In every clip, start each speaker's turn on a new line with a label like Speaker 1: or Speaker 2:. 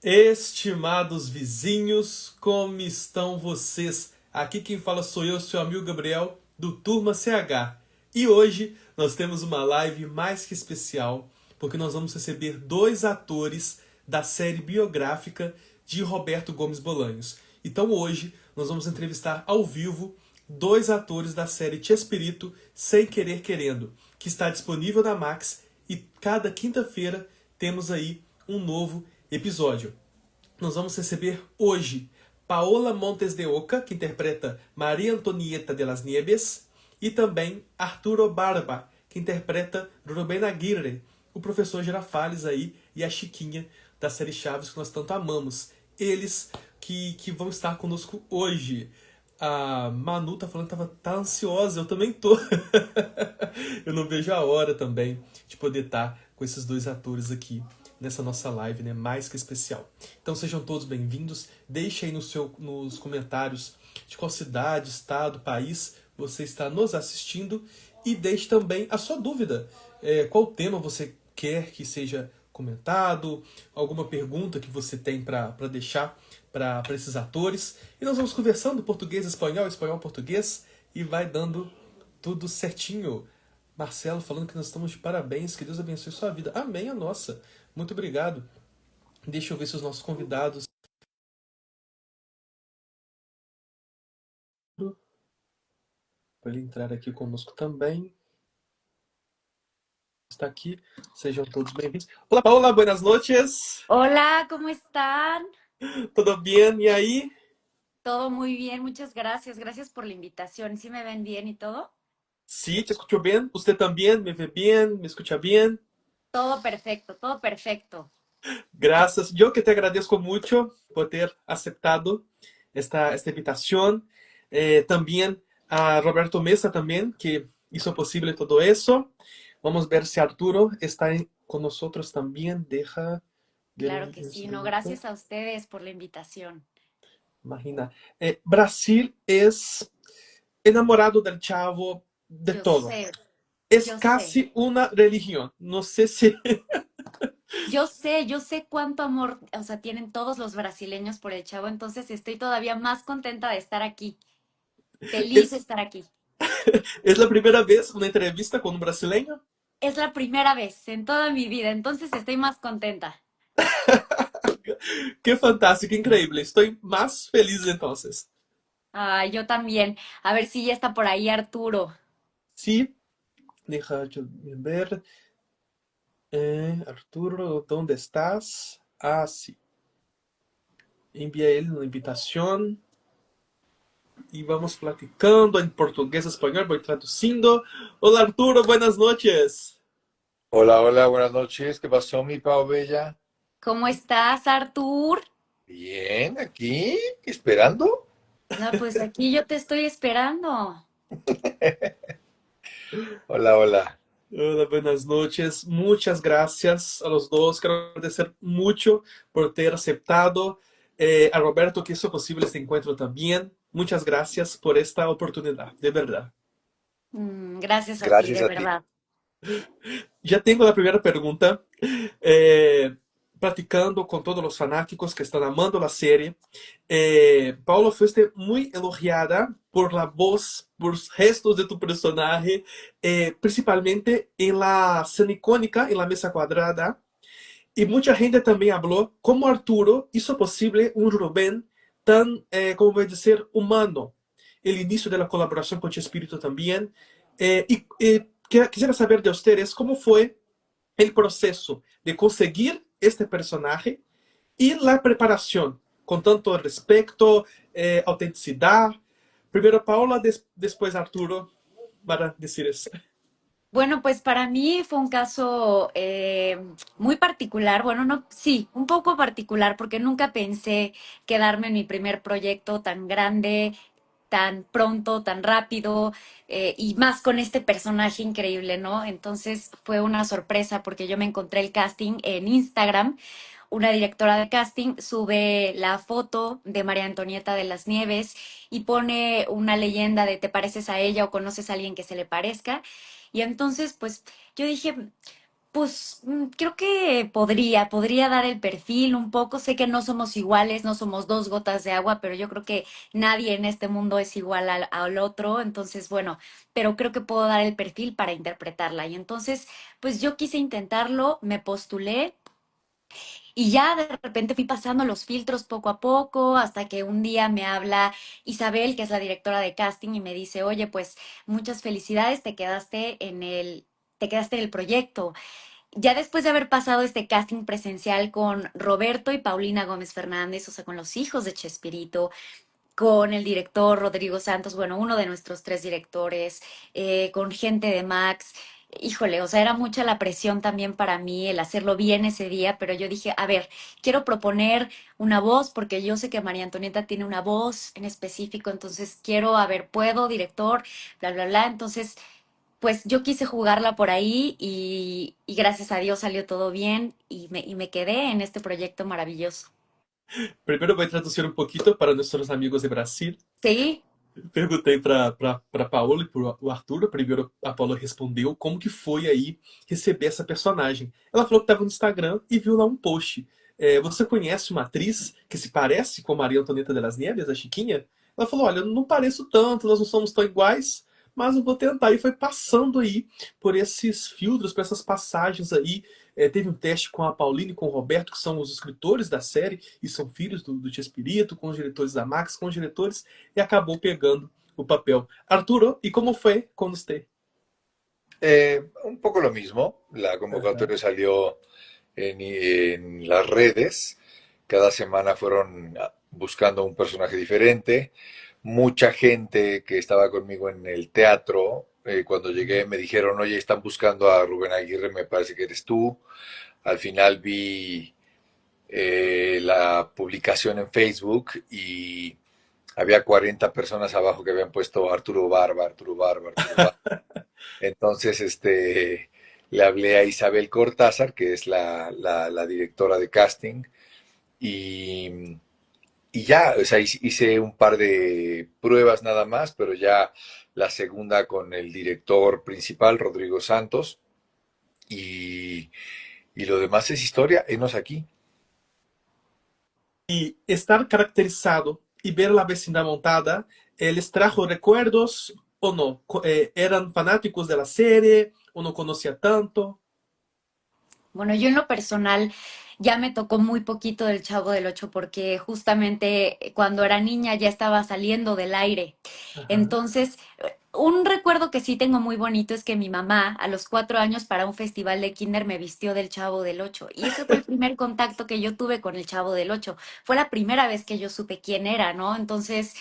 Speaker 1: Estimados vizinhos, como estão vocês? Aqui quem fala sou eu, seu amigo Gabriel, do Turma CH. E hoje nós temos uma live mais que especial, porque nós vamos receber dois atores da série biográfica de Roberto Gomes Bolanhos. Então hoje nós vamos entrevistar ao vivo dois atores da série Chespirito Sem Querer Querendo, que está disponível na Max e cada quinta-feira temos aí um novo episódio. Nós vamos receber hoje Paola Montes de Oca, que interpreta Maria Antonieta de las Nieves, e também Arturo Barba, que interpreta Rubén Aguirre, o professor Girafales aí e a Chiquinha da série Chaves que nós tanto amamos. Eles que vão estar conosco hoje. A Manu tá falando que tá ansiosa, eu também tô. Eu não vejo a hora também de poder estar com esses dois atores aqui nessa nossa live, né, mais que especial. Então sejam todos bem-vindos. Deixe aí nos comentários de qual cidade, estado, país você está nos assistindo e deixe também a sua dúvida. Qual tema você quer que seja comentado, alguma pergunta que você tem para deixar para esses atores. E nós vamos conversando português, espanhol, espanhol, português e vai dando tudo certinho. Marcelo falando que nós estamos de parabéns, que Deus abençoe sua vida. Amém, a nossa. Muito obrigado. Deixa eu ver se os nossos convidados para ele entrar aqui conosco também. Está aqui. Sejam todos bem-vindos. Olá, Paola, buenas noches.
Speaker 2: Hola, ¿cómo están?
Speaker 1: Tudo bem? E aí?
Speaker 2: Todo muy bien, muchas gracias. Gracias por la invitación. ¿Sí me ven bien y todo?
Speaker 1: Sí, te escucho bien. Usted también me ve bien, me escucha bien.
Speaker 2: Todo perfecto, todo perfecto.
Speaker 1: Gracias. Yo que te agradezco mucho por ter aceptado esta invitación. También a Roberto Mesa también, que hizo posible todo eso. Vamos a ver si Arturo está con nosotros también. Deja ver
Speaker 2: Claro que
Speaker 1: un
Speaker 2: sí, no,
Speaker 1: segundito.
Speaker 2: gracias a ustedes por la invitación.
Speaker 1: Imagina. Brasil es enamorado del chavo de
Speaker 2: Yo
Speaker 1: todo.
Speaker 2: sé,
Speaker 1: Es
Speaker 2: yo sé.
Speaker 1: casi una religión. No sé si...
Speaker 2: Yo sé cuánto amor, o sea, tienen todos los brasileños por el Chavo, entonces estoy todavía más contenta de estar aquí. Feliz de
Speaker 1: es,
Speaker 2: estar aquí.
Speaker 1: es la primera vez una entrevista con un brasileño.
Speaker 2: Es la primera vez en toda mi vida, entonces estoy más contenta.
Speaker 1: Qué fantástico, increíble. Estoy más feliz entonces.
Speaker 2: Ah, yo también. A ver si ya está por ahí Arturo.
Speaker 1: Sí, deja yo ver. Arturo, ¿dónde estás? Ah, sí. Envía él una invitación y vamos platicando en portugués, español, voy traduciendo. Hola Arturo, buenas noches.
Speaker 3: Hola, hola, buenas noches. ¿Qué pasó, mi Pau Bella?
Speaker 2: ¿Cómo estás, Artur?
Speaker 3: Bien, aquí, esperando.
Speaker 2: No, pues aquí yo te estoy esperando.
Speaker 3: Hola, hola.
Speaker 1: Hola, buenas noches. Muchas gracias a los dos. Quiero agradecer mucho por ter aceptado. A Roberto que hizo posible este encuentro también. Muchas gracias por esta oportunidad, de verdad.
Speaker 2: Gracias a ti,
Speaker 3: Gracias
Speaker 2: de
Speaker 3: a ti.
Speaker 2: verdad.
Speaker 1: Ya tengo la primera pregunta. Eh, Platicando con todos los fanáticos que están amando la serie, Paula, fuiste muy elogiada por la voz, por los gestos de tu personaje, principalmente en la escena icónica, en la mesa cuadrada. Y mucha gente también habló cómo Arturo hizo posible un Rubén tan, como voy a decir, humano. El inicio de la colaboración con Chespirito también. Quisiera saber de ustedes cómo fue el proceso de conseguir este personaje y la preparación, con tanto respecto, autenticidad. Primero Paula, después Arturo, para decir eso.
Speaker 2: Bueno, pues para mí fue un caso muy particular. Bueno, no, sí, un poco particular, porque nunca pensé quedarme en mi primer proyecto tan grande, tan pronto, tan rápido, y más con este personaje increíble, ¿no? Entonces fue una sorpresa porque yo me encontré el casting en Instagram. Una directora de casting sube la foto de María Antonieta de las Nieves y pone una leyenda de ¿te pareces a ella o conoces a alguien que se le parezca? Y entonces, pues yo dije, Pues creo que podría dar el perfil un poco. Sé que no somos iguales, no somos dos gotas de agua, pero yo creo que nadie en este mundo es igual al otro. Entonces, bueno, pero creo que puedo dar el perfil para interpretarla. Y entonces, pues yo quise intentarlo, me postulé y ya de repente fui pasando los filtros poco a poco hasta que un día me habla Isabel, que es la directora de casting, y me dice, oye, pues muchas felicidades, te quedaste en el proyecto. Ya después de haber pasado este casting presencial con Roberto y Paulina Gómez Fernández, o sea, con los hijos de Chespirito, con el director Rodrigo Santos, bueno, uno de nuestros tres directores, con gente de Max, híjole, o sea, era mucha la presión también para mí el hacerlo bien ese día, pero yo dije, a ver, quiero proponer una voz porque yo sé que María Antonieta tiene una voz en específico, entonces quiero, a ver, puedo, director, bla, bla, bla, entonces pues yo quise jugarla por ahí y gracias a Dios salió todo bien y me quedé en este proyecto maravilloso.
Speaker 1: Primeiro vou traduzir um pouquinho para nossos amigos de Brasil.
Speaker 2: Sí,
Speaker 1: Perguntei para Paola e para o Arthur. Primeiro a Paola respondeu como que foi aí receber essa personagem. Ela falou que estava no Instagram e viu lá um post. Você conhece uma atriz que se parece com Maria Antonieta de las Nieves, a Chiquinha? Ela falou, olha, eu não pareço tanto, nós não somos tão iguais, mas eu vou tentar. E foi passando aí por esses filtros, por essas passagens aí. Teve um teste com a Paulina e com o Roberto, que são os escritores da série e são filhos do Chespirito, com os diretores da Max, com os diretores, e acabou pegando o papel. Arturo, ¿y cómo fue con usted?
Speaker 3: Un poco lo mismo. La
Speaker 1: Ajá.
Speaker 3: convocatoria salió en las redes. Cada semana fueron buscando un personaje diferente. Mucha gente que estaba conmigo en el teatro, cuando llegué me dijeron, oye, están buscando a Rubén Aguirre, me parece que eres tú. Al final vi la publicación en Facebook y había 40 personas abajo que habían puesto Arturo Barba, Arturo Barba, Arturo Barba. Entonces, le hablé a Isabel Cortázar, que es la directora de casting, y, y ya, o sea, hice un par de pruebas nada más, pero ya la segunda con el director principal, Rodrigo Santos, y, y lo demás es historia, enos aquí.
Speaker 1: Y estar caracterizado y ver la vecindad montada, ¿les trajo recuerdos o no? ¿Eran fanáticos de la serie o no conocía tanto?
Speaker 2: bueno, yo en lo personal ya me tocó muy poquito del Chavo del Ocho porque justamente cuando era niña ya estaba saliendo del aire.
Speaker 1: Ajá.
Speaker 2: Entonces, un recuerdo que sí tengo muy bonito es que mi mamá a los 4 años para un festival de kinder me vistió del Chavo del Ocho. Y ese fue el primer contacto que yo tuve con el Chavo del Ocho. Fue la primera vez que yo supe quién era, ¿no? Entonces,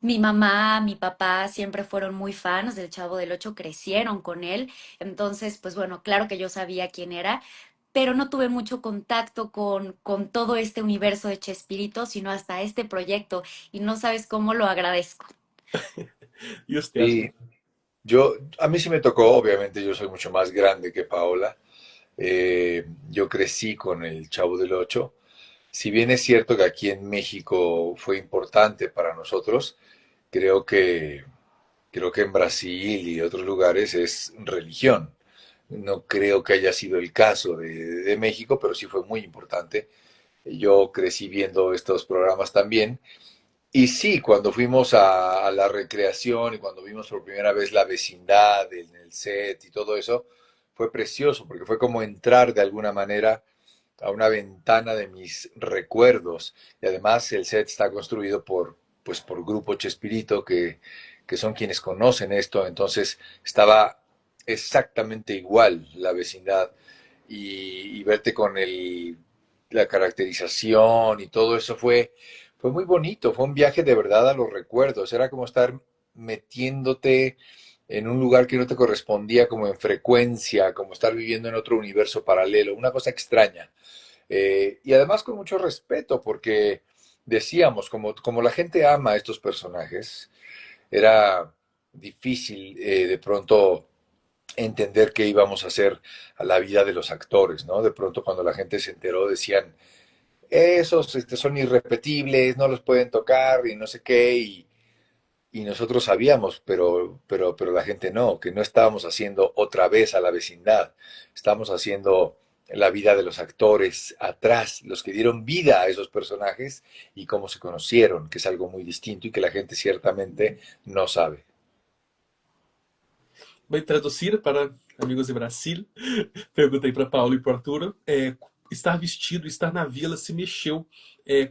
Speaker 2: mi mamá, mi papá siempre fueron muy fans del Chavo del Ocho, crecieron con él. Entonces, pues bueno, claro que yo sabía quién era. Pero no tuve mucho contacto con todo este universo de Chespirito, sino hasta este proyecto. Y no sabes cómo lo agradezco.
Speaker 1: ¿Y usted,
Speaker 3: Sí,
Speaker 1: Arturo?
Speaker 3: a mí sí me tocó, obviamente yo soy mucho más grande que Paola. Yo crecí con el Chavo del Ocho. Si bien es cierto que aquí en México fue importante para nosotros, creo que, creo que en Brasil y otros lugares es religión. No creo que haya sido el caso de México, pero sí fue muy importante. Yo crecí viendo estos programas también. Y sí, cuando fuimos a la recreación y cuando vimos por primera vez la vecindad en el set y todo eso, fue precioso porque fue como entrar de alguna manera a una ventana de mis recuerdos. Y además el set está construido pues, por Grupo Chespirito, que son quienes conocen esto. Entonces estaba exactamente igual la vecindad. Y verte con la caracterización y todo eso fue muy bonito. Fue un viaje de verdad a los recuerdos. Era como estar metiéndote en un lugar que no te correspondía como en frecuencia, como estar viviendo en otro universo paralelo, una cosa extraña. Y además con mucho respeto, porque decíamos, como la gente ama a estos personajes, era difícil de pronto entender qué íbamos a hacer a la vida de los actores, ¿no? De pronto cuando la gente se enteró decían, esos son irrepetibles, no los pueden tocar y no sé qué, y nosotros sabíamos, pero la gente no, que no estábamos haciendo otra vez a la vecindad, estábamos haciendo la vida de los actores atrás, los que dieron vida a esos personajes y cómo se conocieron, que es algo muy distinto y que la gente ciertamente no sabe.
Speaker 1: Bem, traduzir para amigos de Brasil, perguntei para Paulo e para Arturo. Estar vestido, estar na vila se mexeu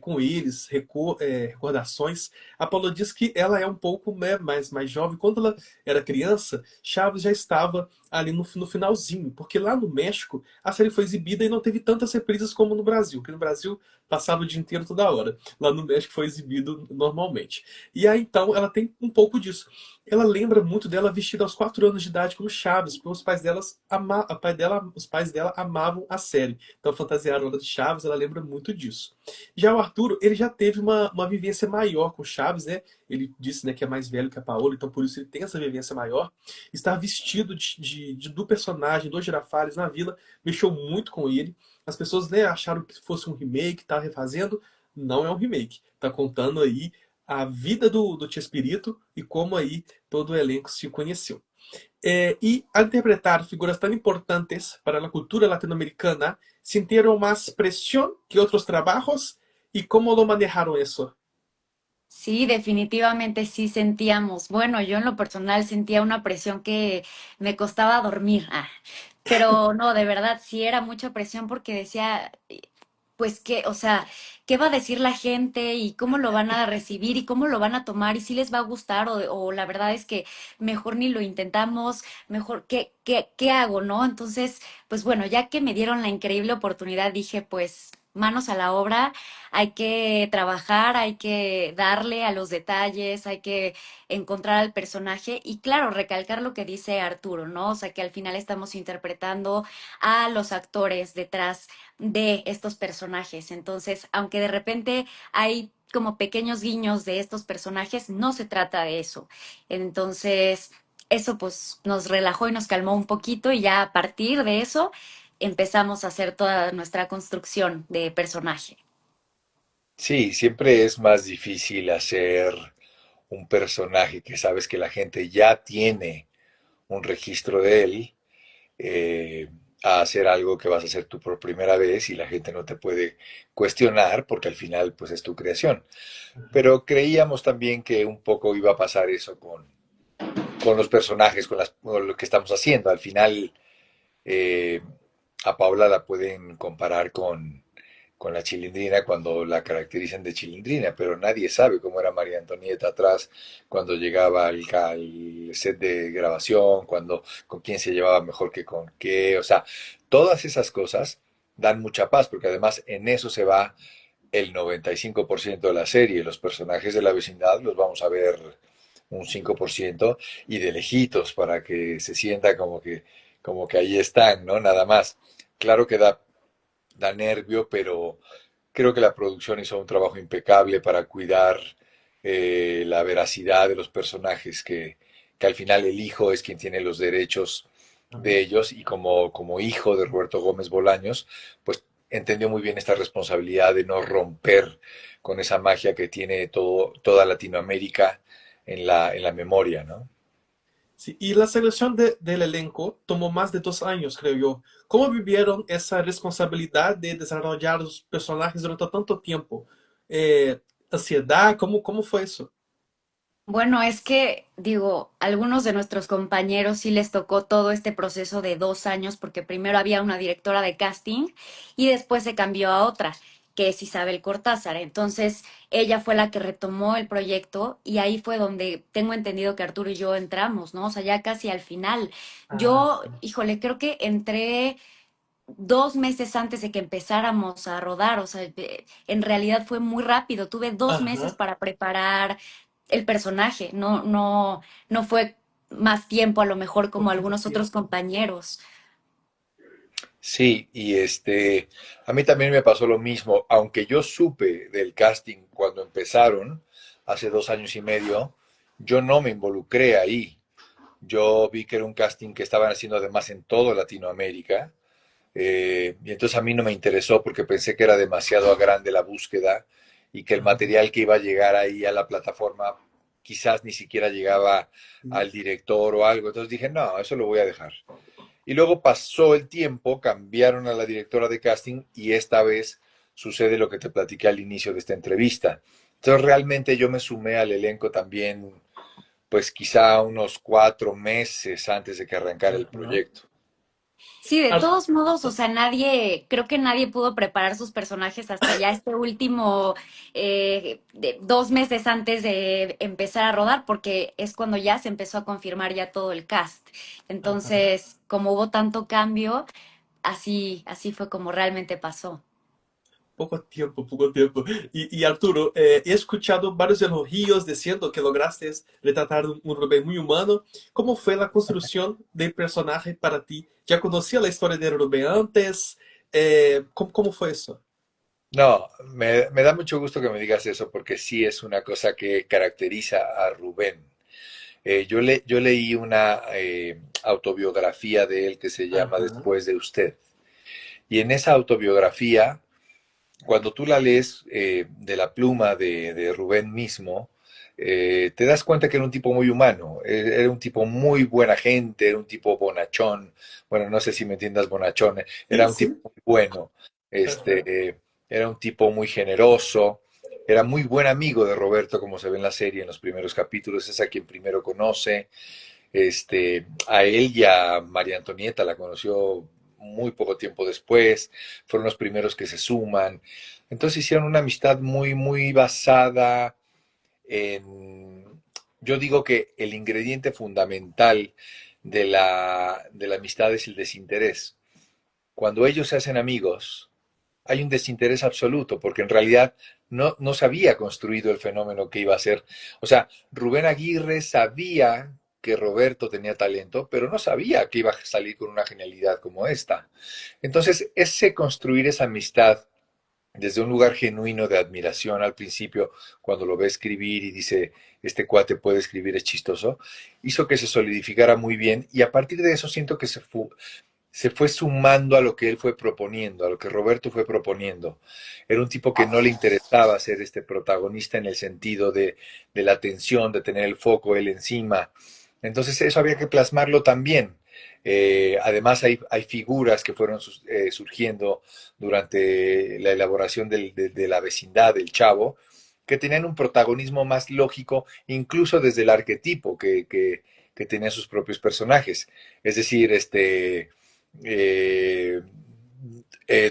Speaker 1: com eles, recordações. A Paula diz que ela é um pouco, né, mais jovem. Quando ela era criança, Chaves já estava ali no finalzinho, porque lá no México a série foi exibida e não teve tantas reprises como no Brasil, que no Brasil passava o dia inteiro toda hora. Lá no México foi exibido normalmente. E aí então ela tem um pouco disso. Ela lembra muito dela vestida aos 4 anos de idade como Chaves, porque os pais dela amavam a série. Então fantasiaram ela de Chaves, ela lembra muito disso. Já o Arturo, ele já teve uma vivência maior com Chaves, né? Ele disse, né, que é mais velho que a Paola, então por isso ele tem essa vivência maior. Estar vestido do personagem, do Girafales na vila, mexeu muito com ele. As pessoas, né, acharam que fosse um remake, tá refazendo. Não é um remake. Tá contando aí a vida do Chespirito e como aí todo o elenco se conheceu. Y al interpretar figuras tan importantes para la cultura latinoamericana, ¿sintieron más presión que otros trabajos? ¿Y cómo lo manejaron eso?
Speaker 2: Sí, definitivamente sí sentíamos. Bueno, yo en lo personal sentía una presión que me costaba dormir. Pero no, de verdad sí era mucha presión porque decía, pues qué, o sea, ¿qué va a decir la gente y cómo lo van a recibir y cómo lo van a tomar y si les va a gustar o la verdad es que mejor ni lo intentamos, mejor, ¿qué hago, no? Entonces, pues bueno, ya que me dieron la increíble oportunidad, dije, pues manos a la obra, hay que trabajar, hay que darle a los detalles, hay que encontrar al personaje y claro, recalcar lo que dice Arturo, ¿no? O sea, que al final estamos interpretando a los actores detrás de estos personajes. Entonces, aunque de repente hay como pequeños guiños de estos personajes, no se trata de eso. Entonces, eso pues nos relajó y nos calmó un poquito y ya a partir de eso empezamos a hacer toda nuestra construcción de personaje.
Speaker 3: Sí, siempre es más difícil hacer un personaje que sabes que la gente ya tiene un registro de él, eh, a hacer algo que vas a hacer tú por primera vez y la gente no te puede cuestionar porque al final pues es tu creación. Pero creíamos también que un poco iba a pasar eso con los personajes, con lo que estamos haciendo. Al final eh, a Paula la pueden comparar con la Chilindrina cuando la caracterizan de Chilindrina, pero nadie sabe cómo era María Antonieta atrás cuando llegaba al set de grabación, con quién se llevaba mejor que con qué, o sea, todas esas cosas dan mucha paz, porque además en eso se va el 95% de la serie. Los personajes de la vecindad los vamos a ver un 5% y de lejitos para que se sienta como que ahí están, ¿no? Nada más. Claro que da nervio, pero creo que la producción hizo un trabajo impecable para cuidar la veracidad de los personajes, que al final el hijo es quien tiene los derechos de ellos y como hijo de Roberto Gómez Bolaños, pues entendió muy bien esta responsabilidad de no romper con esa magia que tiene toda Latinoamérica en la memoria, ¿no?
Speaker 1: Sí, y la selección del elenco tomó más de 2 años, creo yo. ¿Cómo vivieron esa responsabilidad de desarrollar los personajes durante tanto tiempo? ¿Ansiedad? ¿Cómo fue eso?
Speaker 2: Bueno, es que, digo, algunos de nuestros compañeros sí les tocó todo este proceso de 2 años, porque primero había una directora de casting y después se cambió a otra, que es Isabel Cortázar. Entonces, ella fue la que retomó el proyecto y ahí fue donde tengo entendido que Arturo y yo entramos, ¿no? O sea, ya casi al final.
Speaker 1: Ah,
Speaker 2: Yo, híjole, creo que entré 2 meses antes de que empezáramos a rodar, o sea, en realidad fue muy rápido. Tuve 2 meses
Speaker 1: ajá.
Speaker 2: para preparar el personaje, no fue más tiempo a lo mejor como
Speaker 1: Poquito
Speaker 2: algunos otros
Speaker 1: tiempo.
Speaker 3: Sí, sí, y a mí también me pasó lo mismo, aunque yo supe del casting cuando empezaron, hace 2 años y medio, yo no me involucré ahí. Yo vi que era un casting que estaban haciendo además en toda Latinoamérica, y entonces a mí no me interesó porque pensé que era demasiado grande la búsqueda y que el
Speaker 1: Ajá.
Speaker 3: material que iba a llegar ahí a la plataforma quizás ni siquiera llegaba al director o algo. Entonces dije, no, eso lo voy a dejar. Y luego pasó el tiempo, cambiaron a la directora de casting y esta vez sucede lo que te platiqué al inicio de esta entrevista. Entonces realmente yo me sumé al elenco también, pues quizá unos 4 meses antes de que arrancara el
Speaker 1: Ajá.
Speaker 3: proyecto.
Speaker 2: Sí, de
Speaker 1: Ar-
Speaker 2: todos modos, o sea, creo que nadie pudo preparar sus personajes hasta ya este último 2 meses antes de empezar a rodar, porque es cuando ya se empezó a confirmar ya todo el cast.
Speaker 1: Ajá.
Speaker 2: Entonces, como hubo tanto cambio, así fue como realmente pasó.
Speaker 1: Poco tiempo, poco tiempo. Y Arturo, he escuchado varios elogios diciendo que lograste retratar un Rubén muy humano. ¿Cómo fue la construcción del personaje para ti? ¿Ya conocía la historia de Rubén antes? ¿Cómo fue eso?
Speaker 3: No, me da mucho gusto que me digas eso porque sí es una cosa que caracteriza a Rubén. Yo leí una autobiografía de él que se llama
Speaker 1: Ajá.
Speaker 3: Después de usted. Y en esa autobiografía, cuando tú la lees de la pluma de Rubén mismo, te das cuenta que era un tipo muy humano, era un tipo muy buena gente, era un tipo bonachón, bueno, no sé si me entiendas bonachón,
Speaker 1: Sí,
Speaker 3: era un tipo
Speaker 1: sí.
Speaker 3: muy bueno,
Speaker 1: Ajá.
Speaker 3: era un tipo muy generoso, era muy buen amigo de Roberto, como se ve en la serie en los primeros capítulos, es a quien primero conoce, a él y a María Antonieta la conoció muy poco tiempo después, fueron los primeros que se suman. Entonces hicieron una amistad muy, muy basada en... Yo digo que el ingrediente fundamental de la amistad es el desinterés. Cuando ellos se hacen amigos, hay un desinterés absoluto, porque en realidad no se había construido el fenómeno que iba a ser. O sea, Rubén Aguirre sabía que Roberto tenía talento, pero no sabía que iba a salir con una genialidad como esta. Entonces, ese construir esa amistad desde un lugar genuino de admiración al principio, cuando lo ve escribir y dice, este cuate puede escribir, es chistoso, hizo que se solidificara muy bien y a partir de eso siento que se fue sumando a lo que él fue proponiendo, a lo que Roberto fue proponiendo. Era un tipo que no le interesaba ser este protagonista en el sentido de la atención, de tener el foco él encima. Entonces eso había que plasmarlo también. Además hay figuras que fueron surgiendo durante la elaboración de la vecindad del Chavo, que tenían un protagonismo más lógico, incluso desde el arquetipo que tenían sus propios personajes. Es decir, eh,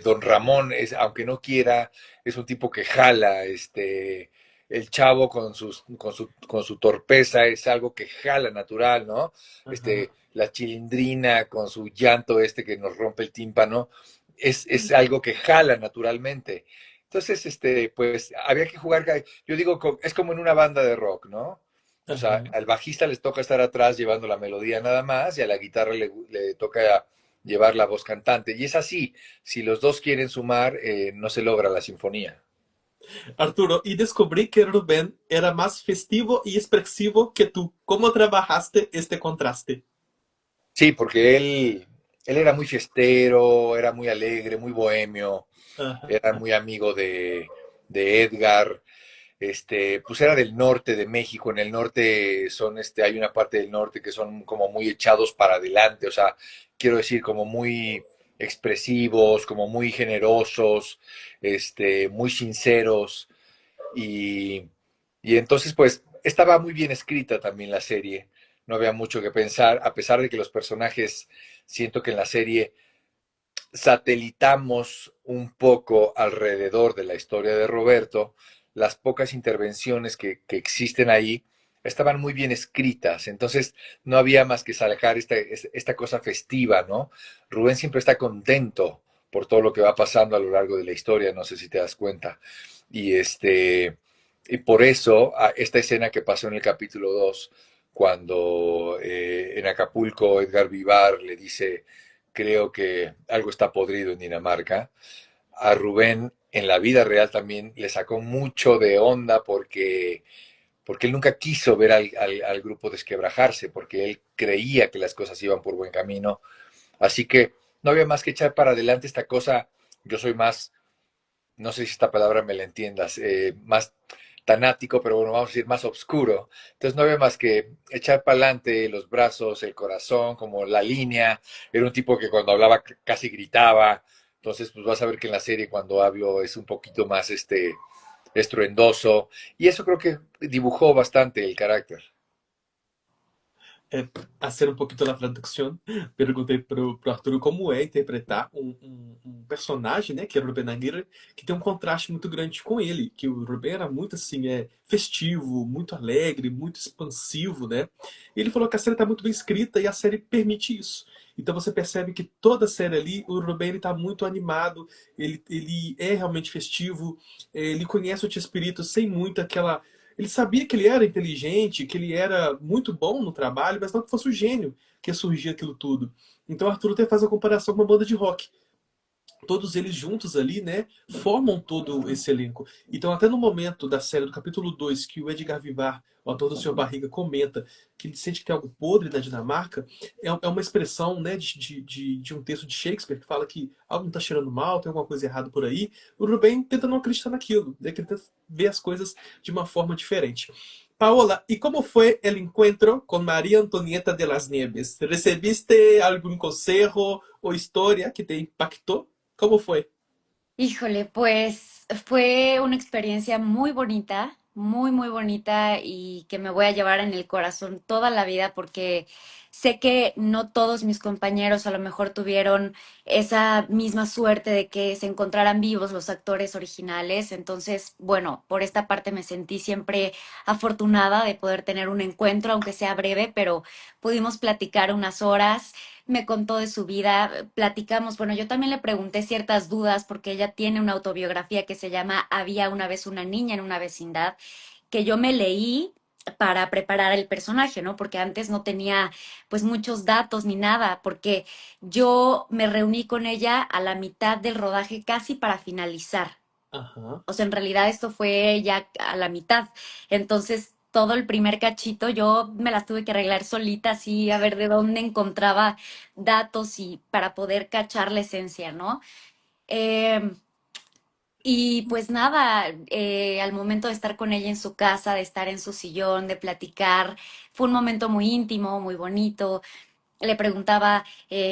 Speaker 3: Don Ramón, aunque no quiera, es un tipo que jala, el chavo con su torpeza es algo que jala natural, ¿no?
Speaker 1: Ajá.
Speaker 3: La chilindrina con su llanto que nos rompe el tímpano, es algo que jala naturalmente. Entonces, pues había que jugar, yo digo, es como en una banda de rock, ¿no? O sea,
Speaker 1: Ajá.
Speaker 3: al bajista les toca estar atrás llevando la melodía nada más y a la guitarra le toca llevar la voz cantante. Y es así, si los dos quieren sumar, no se logra la sinfonía.
Speaker 1: Arturo, y descubrí que Rubén era más festivo y expresivo que tú. ¿Cómo trabajaste este contraste?
Speaker 3: Sí, porque él era muy fiestero, era muy alegre, muy bohemio,
Speaker 1: Ajá.
Speaker 3: era muy amigo de Edgar, pues era del norte de México. En el norte hay una parte del norte que son como muy echados para adelante, o sea, quiero decir, como muy expresivos, como muy generosos, muy sinceros. Y, y entonces, pues, estaba muy bien escrita también la serie. No había mucho que pensar, a pesar de que los personajes, siento que en la serie satelitamos un poco alrededor de la historia de Roberto, las pocas intervenciones que existen ahí estaban muy bien escritas, entonces no había más que sacar esta cosa festiva, ¿no? Rubén siempre está contento por todo lo que va pasando a lo largo de la historia, no sé si te das cuenta. Y y por eso esta escena que pasó en el capítulo 2 cuando en Acapulco Edgar Vivar le dice creo que algo está podrido en Dinamarca. A Rubén en la vida real también le sacó mucho de onda porque él nunca quiso ver al grupo desquebrajarse, porque él creía que las cosas iban por buen camino. Así que no había más que echar para adelante esta cosa. Yo soy más, no sé si esta palabra me la entiendas, más tanático, pero bueno, vamos a decir más oscuro. Entonces no había más que echar para adelante los brazos, el corazón, como la línea. Era un tipo que cuando hablaba casi gritaba. Entonces, pues vas a ver que en la serie cuando hablo es un poquito más estruendoso. Y eso creo que dibujó bastante el carácter.
Speaker 1: É, a ser um pouquinho da tradução, perguntei pro Arthur como é interpretar um personagem, né, que era o Ruben Aguirre, que tem um contraste muito grande com ele, que o Ruben era muito assim, festivo, muito alegre, muito expansivo, né? E ele falou que a série está muito bem escrita e a série permite isso. Então você percebe que toda a série ali, o Ruben ele tá muito animado, ele é realmente festivo, ele conhece o Chespirito sem muito aquela. Ele sabia que ele era inteligente, que ele era muito bom no trabalho, mas não que fosse o gênio que surgia aquilo tudo. Então Arthur até faz a comparação com uma banda de rock. Todos eles juntos ali, né, formam todo esse elenco. Então, até no momento da série, do capítulo 2 que o Edgar Vivar, o ator do Sr. Barriga, comenta que ele sente que tem algo podre na Dinamarca, é uma expressão, né, de um texto de Shakespeare que fala que algo está cheirando mal, tem alguma coisa errada por aí. O Ruben tenta não acreditar naquilo, né, que ele tenta ver as coisas de uma forma diferente. Paola, ¿y cómo fue el encuentro con María Antonieta de las Nieves? ¿Recibiste algún consejo o historia que te impactó? ¿Cómo fue?
Speaker 2: Híjole, pues fue una experiencia muy bonita, muy, muy bonita y que me voy a llevar en el corazón toda la vida porque sé que no todos mis compañeros a lo mejor tuvieron esa misma suerte de que se encontraran vivos los actores originales. Entonces, bueno, por esta parte me sentí siempre afortunada de poder tener un encuentro, aunque sea breve, pero pudimos platicar unas horas, me contó de su vida, platicamos, bueno, yo también le pregunté ciertas dudas porque ella tiene una autobiografía que se llama Había una vez una niña en una vecindad, que yo me leí para preparar el personaje, ¿no? Porque antes no tenía pues muchos datos ni nada, porque yo me reuní con ella a la mitad del rodaje casi para finalizar.
Speaker 1: Ajá.
Speaker 2: O sea, en realidad esto fue ya a la mitad. Entonces, todo el primer cachito yo me las tuve que arreglar solita, así a ver de dónde encontraba datos y para poder cachar la esencia, ¿no? Eh, y pues nada, al momento de estar con ella en su casa, de estar en su sillón, de platicar, fue un momento muy íntimo, muy bonito. Le preguntaba,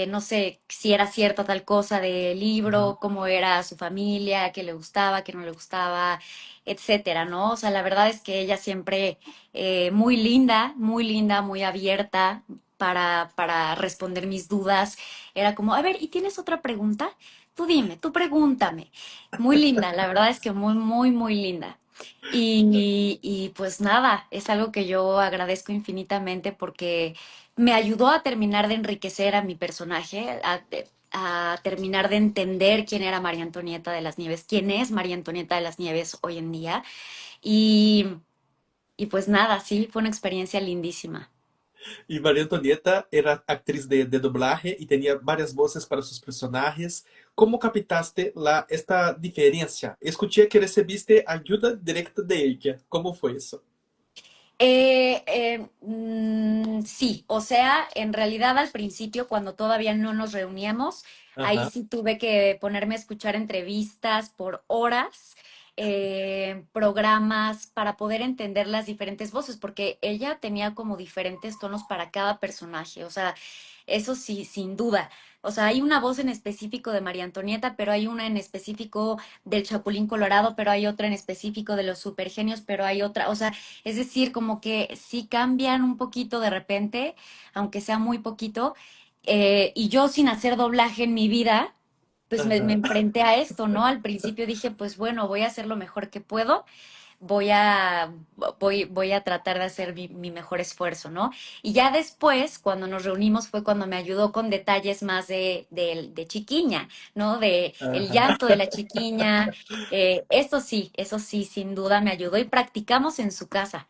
Speaker 2: no sé, si era cierta tal cosa del libro, cómo era su familia, qué le gustaba, qué no le gustaba, etcétera, ¿no? O sea, la verdad es que ella siempre muy linda, muy abierta para responder mis dudas. Era como, a ver, ¿y tienes otra pregunta? Tú dime, tú pregúntame. Muy linda, la verdad es que muy, muy, muy linda. Y pues nada, es algo que yo agradezco infinitamente porque me ayudó a terminar de enriquecer a mi personaje, a terminar de entender quién era María Antonieta de las Nieves, quién es María Antonieta de las Nieves hoy en día. Y, y pues nada, sí, fue una experiencia lindísima.
Speaker 1: Y María Antonieta era actriz de doblaje y tenía varias voces para sus personajes. ¿Cómo captaste esta diferencia? Escuché que recibiste ayuda directa de ella. ¿Cómo fue eso?
Speaker 2: Sí, o sea, en realidad al principio, cuando todavía no nos reuníamos, ahí
Speaker 1: Ajá,
Speaker 2: sí tuve que ponerme a escuchar entrevistas por horas, programas para poder entender las diferentes voces, porque ella tenía como diferentes tonos para cada personaje, o sea, eso sí, sin duda. O sea, hay una voz en específico de María Antonieta, pero hay una en específico del Chapulín Colorado, pero hay otra en específico de los supergenios, pero hay otra, o sea, es decir, como que sí cambian un poquito de repente, aunque sea muy poquito. Y yo sin hacer doblaje en mi vida, pues me
Speaker 1: ajá.
Speaker 2: enfrenté a esto, ¿no? Al principio dije, pues bueno, voy a hacer lo mejor que puedo, voy a, voy a tratar de hacer mi mejor esfuerzo, ¿no? Y ya después, cuando nos reunimos, fue cuando me ayudó con detalles más de chiquiña, ¿no? De el
Speaker 1: Ajá.
Speaker 2: llanto de la chiquiña. Eso sí, sin duda me ayudó y practicamos en su casa.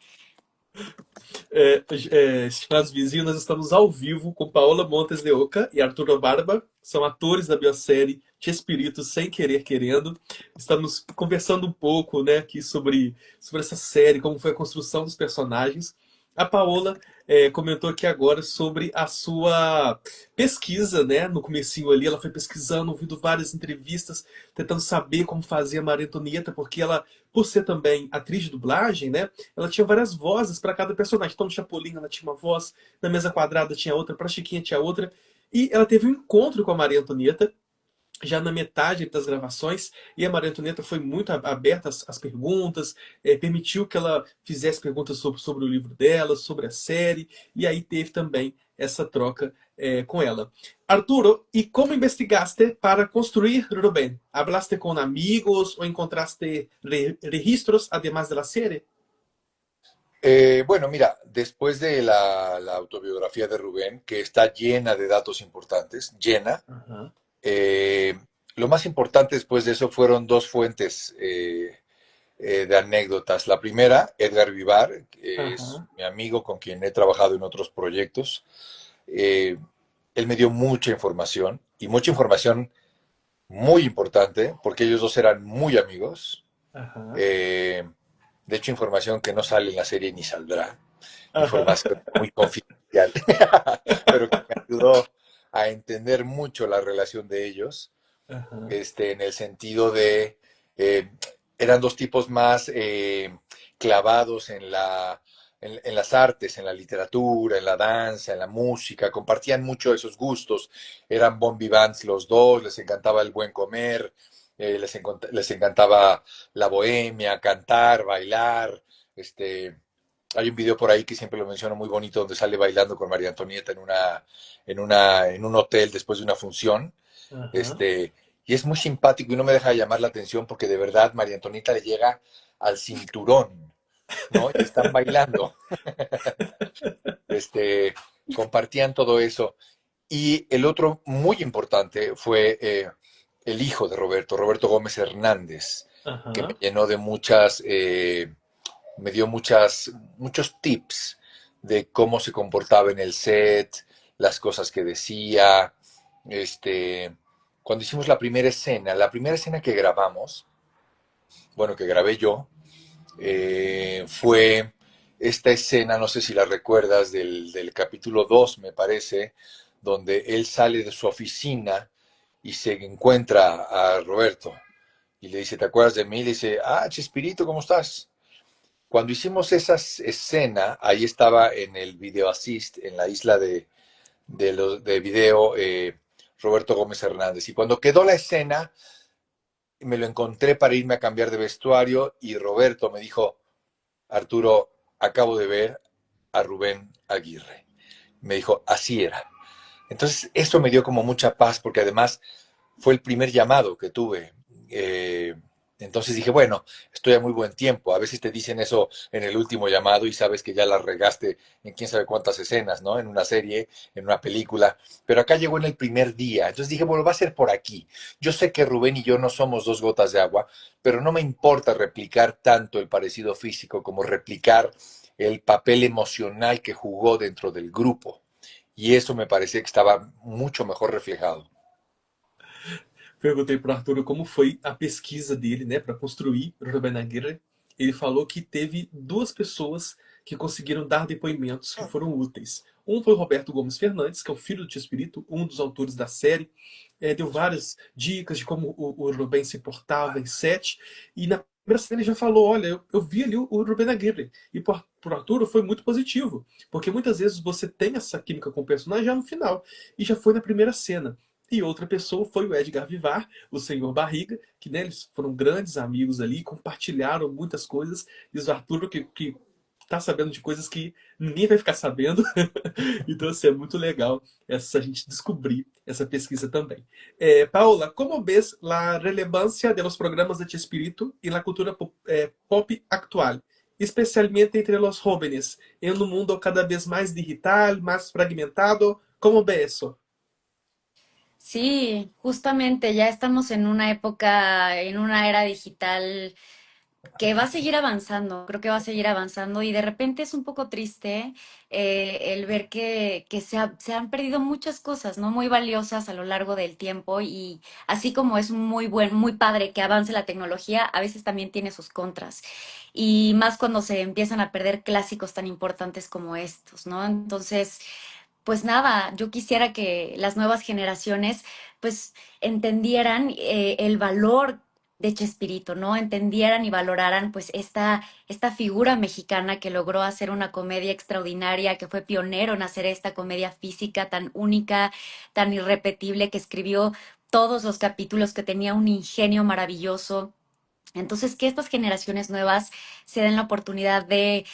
Speaker 1: Estimados vizinhos, nós estamos ao vivo com Paola Montes de Oca e Arturo Barba, são atores da biosérie Chespirito Sem Querer Querendo. Estamos conversando um pouco, né, aqui sobre essa série, como foi a construção dos personagens. A Paola comentou aqui agora sobre a sua pesquisa, né? No comecinho ali, ela foi pesquisando, ouvindo várias entrevistas, tentando saber como fazia a Maria Antonieta, porque ela, por ser também atriz de dublagem, né? Ela tinha várias vozes para cada personagem. Então, no Chapolin ela tinha uma voz, na Mesa Quadrada tinha outra, para Chiquinha tinha outra. E ela teve um encontro com a Maria Antonieta, já na metade das gravações, e a Maria Antonieta foi muito aberta às perguntas, permitiu que ela fizesse perguntas sobre o livro dela, sobre a série, e aí teve também essa troca com ela. Arturo, ¿y cómo investigaste para construir Rubén? ¿Hablaste con amigos o encontraste registros además de la serie?
Speaker 3: Bueno, mira, después de la autobiografía de Rubén, que está llena de datos importantes, llena,
Speaker 1: Ajá,
Speaker 3: eh, lo más importante después de eso fueron dos fuentes de anécdotas. La primera, Edgar Vivar, que es
Speaker 1: ajá,
Speaker 3: mi amigo con quien he trabajado en otros proyectos. Eh, Él me dio mucha información y mucha información muy importante, porque ellos dos eran muy amigos.
Speaker 1: ajá,
Speaker 3: Eh, de hecho, información que no sale en la serie ni saldrá.
Speaker 1: ajá,
Speaker 3: Información muy confidencial, pero que me ayudó a entender mucho la relación de ellos,
Speaker 1: ajá,
Speaker 3: en el sentido de, eh, eran dos tipos más clavados en las artes, en la literatura, en la danza, en la música, compartían mucho esos gustos, eran bon vivants los dos, les encantaba el buen comer, les encantaba la bohemia, cantar, bailar, hay un video por ahí que siempre lo menciono muy bonito donde sale bailando con María Antonieta en un hotel después de una función.
Speaker 1: ajá.
Speaker 3: Este, y es muy simpático y no me deja de llamar la atención porque de verdad María Antonieta le llega al cinturón, ¿no? Y están bailando. Este, Compartían todo eso. Y el otro muy importante fue el hijo de Roberto, Roberto Gómez Hernández, que me
Speaker 1: Ajá.
Speaker 3: llenó de me dio muchos tips de cómo se comportaba en el set, las cosas que decía. Este, Cuando hicimos la primera escena que grabamos, bueno, que grabé yo, fue esta escena, no sé si la recuerdas, del capítulo 2 me parece, donde él sale de su oficina y se encuentra a Roberto y le dice, ¿te acuerdas de mí? Y le dice, ah, Chespirito, ¿cómo estás? Cuando hicimos esa escena, ahí estaba en el video assist, en la isla de video, Roberto Gómez Hernández. Y cuando quedó la escena, me lo encontré para irme a cambiar de vestuario y Roberto me dijo, Arturo, acabo de ver a Rubén Aguirre. Me dijo, así era. Entonces, eso me dio como mucha paz porque además fue el primer llamado que tuve. Eh, entonces dije, bueno, estoy a muy buen tiempo. A veces te dicen eso en el último llamado y sabes que ya la regaste en quién sabe cuántas escenas, ¿no? En una serie, en una película. Pero acá llegó en el primer día. Entonces dije, bueno, va a ser por aquí. Yo sé que Rubén y yo no somos dos gotas de agua, pero no me importa replicar tanto el parecido físico como replicar el papel emocional que jugó dentro del grupo. Y eso me parecía que estaba mucho mejor reflejado.
Speaker 1: Perguntei pro Arthur como foi a pesquisa dele, né, para construir Rubén Aguirre. Ele falou que teve duas pessoas que conseguiram dar depoimentos que foram úteis. Um foi o Roberto Gomes Fernandes, que é o filho do Tio Espírito, um dos autores da série. Deu várias dicas de como o Rubén se portava em set. E na primeira cena ele já falou: olha, eu vi ali o Rubén Aguirre. E pro Arturo foi muito positivo, porque muitas vezes você tem essa química com o personagem já no final. E já foi na primeira cena. E outra pessoa foi o Edgar Vivar, o Senhor Barriga, que né, eles foram grandes amigos ali, compartilharam muitas coisas. Diz o Arthur que tá sabendo de coisas que ninguém vai ficar sabendo. Então, assim, é muito legal essa, a gente descobrir essa pesquisa também. Paola, como ves a relevância de los programas de Chespirito e na cultura pop actual, especialmente entre los jóvenes, em um mundo cada vez mais digital, mais fragmentado? Como ves isso?
Speaker 2: Sí, justamente ya estamos en una época, en una era digital que va a seguir avanzando, creo que va a seguir avanzando y de repente es un poco triste el ver que se han perdido muchas cosas, ¿no? Muy valiosas a lo largo del tiempo y así como es muy padre que avance la tecnología, a veces también tiene sus contras y más cuando se empiezan a perder clásicos tan importantes como estos, ¿no? Entonces, pues nada, yo quisiera que las nuevas generaciones pues entendieran el valor de Chespirito, ¿no? Entendieran y valoraran pues esta figura mexicana que logró hacer una comedia extraordinaria, que fue pionero en hacer esta comedia física tan única, tan irrepetible, que escribió todos los capítulos, que tenía un ingenio maravilloso. Entonces, que estas generaciones nuevas se den la oportunidad de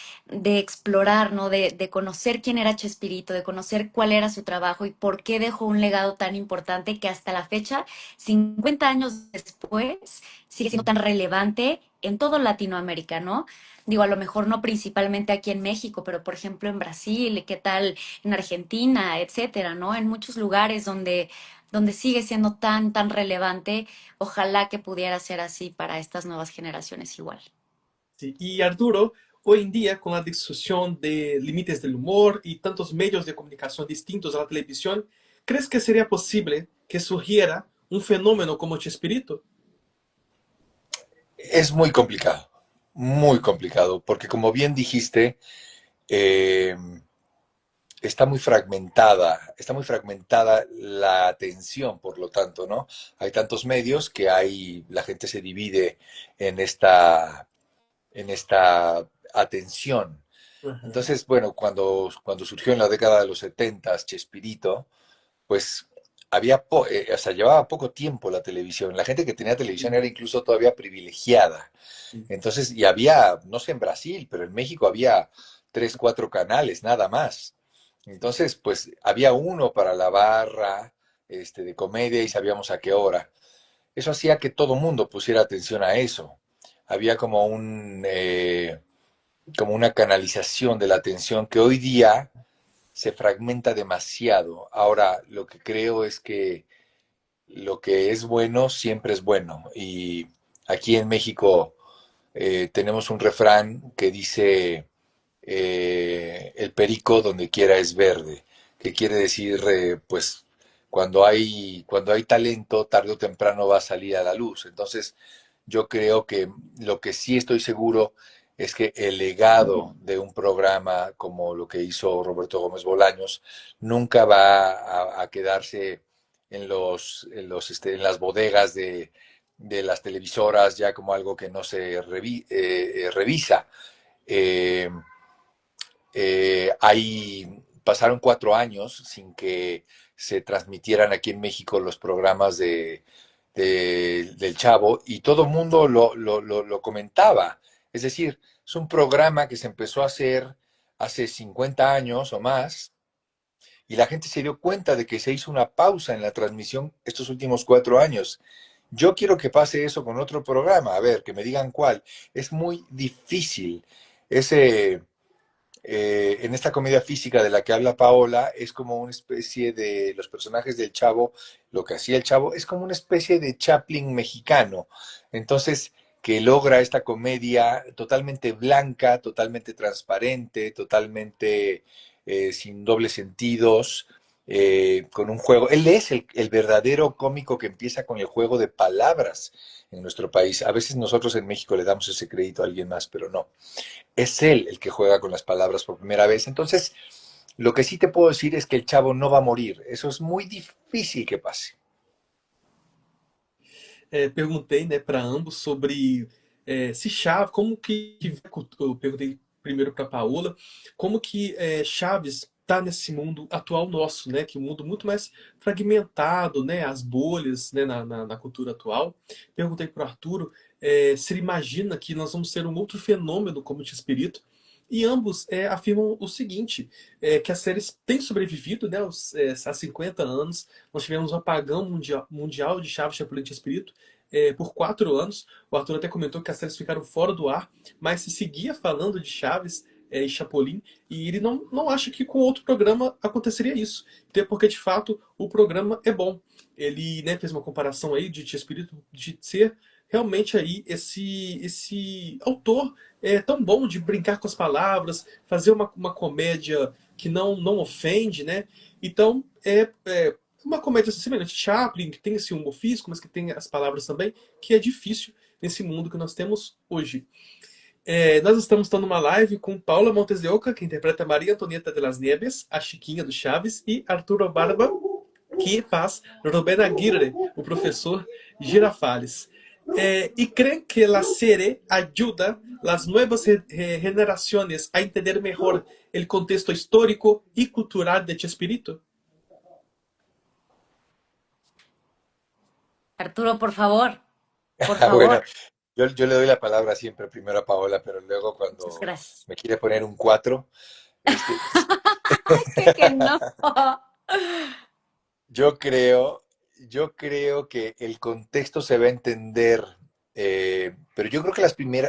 Speaker 2: explorar, ¿no? De conocer quién era Chespirito, de conocer cuál era su trabajo y por qué dejó un legado tan importante que hasta la fecha, 50 años después, sigue siendo tan relevante en todo Latinoamérica, ¿no? Digo, a lo mejor no principalmente aquí en México, pero por ejemplo en Brasil, ¿qué tal? En Argentina, etcétera, ¿no? En muchos lugares donde sigue siendo tan relevante. Ojalá que pudiera ser así para estas nuevas generaciones igual.
Speaker 1: Sí. Y Arturo, hoy en día, con la discusión de límites del humor y tantos medios de comunicación distintos a la televisión, ¿crees que sería posible que surgiera un fenómeno como Chespirito?
Speaker 3: Es muy complicado, porque como bien dijiste, eh, está muy fragmentada la atención, por lo tanto, ¿no? Hay tantos medios que la gente se divide en en esta atención.
Speaker 1: Ajá.
Speaker 3: Entonces, bueno, cuando surgió en la década de los 70 Chespirito, pues o sea, llevaba poco tiempo la televisión. La gente que tenía televisión era incluso todavía privilegiada. Entonces, y había, no sé en Brasil, pero en México había tres, cuatro canales, nada más. Entonces, pues había uno para la barra, de comedia y sabíamos a qué hora. Eso hacía que todo mundo pusiera atención a eso. Había como una canalización de la atención que hoy día se fragmenta demasiado. Ahora, lo que creo es que lo que es bueno siempre es bueno. Y aquí en México tenemos un refrán que dice, el perico donde quiera es verde, que quiere decir, pues, cuando hay talento, tarde o temprano va a salir a la luz. Entonces, yo creo que lo que sí estoy seguro es que el legado de un programa como lo que hizo Roberto Gómez Bolaños nunca va a quedarse en las bodegas de las televisoras ya como algo que no se revisa. Eh, Pasaron 4 años sin que se transmitieran aquí en México los programas del Chavo y todo el mundo lo comentaba. Es decir, es un programa que se empezó a hacer hace 50 años o más y la gente se dio cuenta de que se hizo una pausa en la transmisión estos últimos 4 años. Yo quiero que pase eso con otro programa, a ver, que me digan cuál. Es muy difícil. Ese, en esta comedia física de la que habla Paola, es como una especie de los personajes del Chavo, lo que hacía el Chavo, es como una especie de Chaplin mexicano. Entonces, que logra esta comedia totalmente blanca, totalmente transparente, totalmente sin dobles sentidos, con un juego. Él es el verdadero cómico que empieza con el juego de palabras en nuestro país. A veces nosotros en México le damos ese crédito a alguien más, pero no, es él el que juega con las palabras por primera vez. Entonces, lo que sí te puedo decir es que el Chavo no va a morir. Eso es muy difícil que pase.
Speaker 1: Perguntei, né, para ambos sobre se Chaves, como que eu perguntei primeiro para Paola, como que Chaves está nesse mundo atual nosso, né, que é um mundo muito mais fragmentado, né, as bolhas, né, na cultura atual. Perguntei para o Arturo se ele imagina que nós vamos ter um outro fenômeno como o Espírito. E ambos afirmam o seguinte, que as séries têm sobrevivido, né, há 50 anos. Nós tivemos um apagão mundial de Chaves, Chapulin e Espírito por 4 anos. O Arthur até comentou que as séries ficaram fora do ar, mas se seguia falando de Chaves e Chapolin, e ele não acha que com outro programa aconteceria isso. Até porque, de fato, o programa é bom. Ele, né, fez uma comparação aí de Espírito de ser realmente aí esse autor é tão bom de brincar com as palavras, fazer uma comédia que não ofende, né? Então, é uma comédia semelhante a Chaplin, que tem esse humor físico, mas que tem as palavras também, que é difícil nesse mundo que nós temos hoje. Nós estamos estando numa live com Paula Montes de Oca, que interpreta Maria Antonieta de las Nieves, a Chiquinha do Chaves, e Arturo Barba, que faz Rubén Aguirre, o professor Girafales. ¿Y creen que la serie ayuda las nuevas generaciones a entender mejor el contexto histórico y cultural de Chespirito?
Speaker 2: Arturo, por
Speaker 3: Bueno,
Speaker 2: favor.
Speaker 3: yo le doy la palabra siempre primero a Paola, pero luego
Speaker 2: Muchas
Speaker 3: cuando
Speaker 2: gracias.
Speaker 3: me quiere poner un 4, este,
Speaker 2: Que no.
Speaker 3: yo creo, yo creo que el contexto se va a entender, pero yo creo que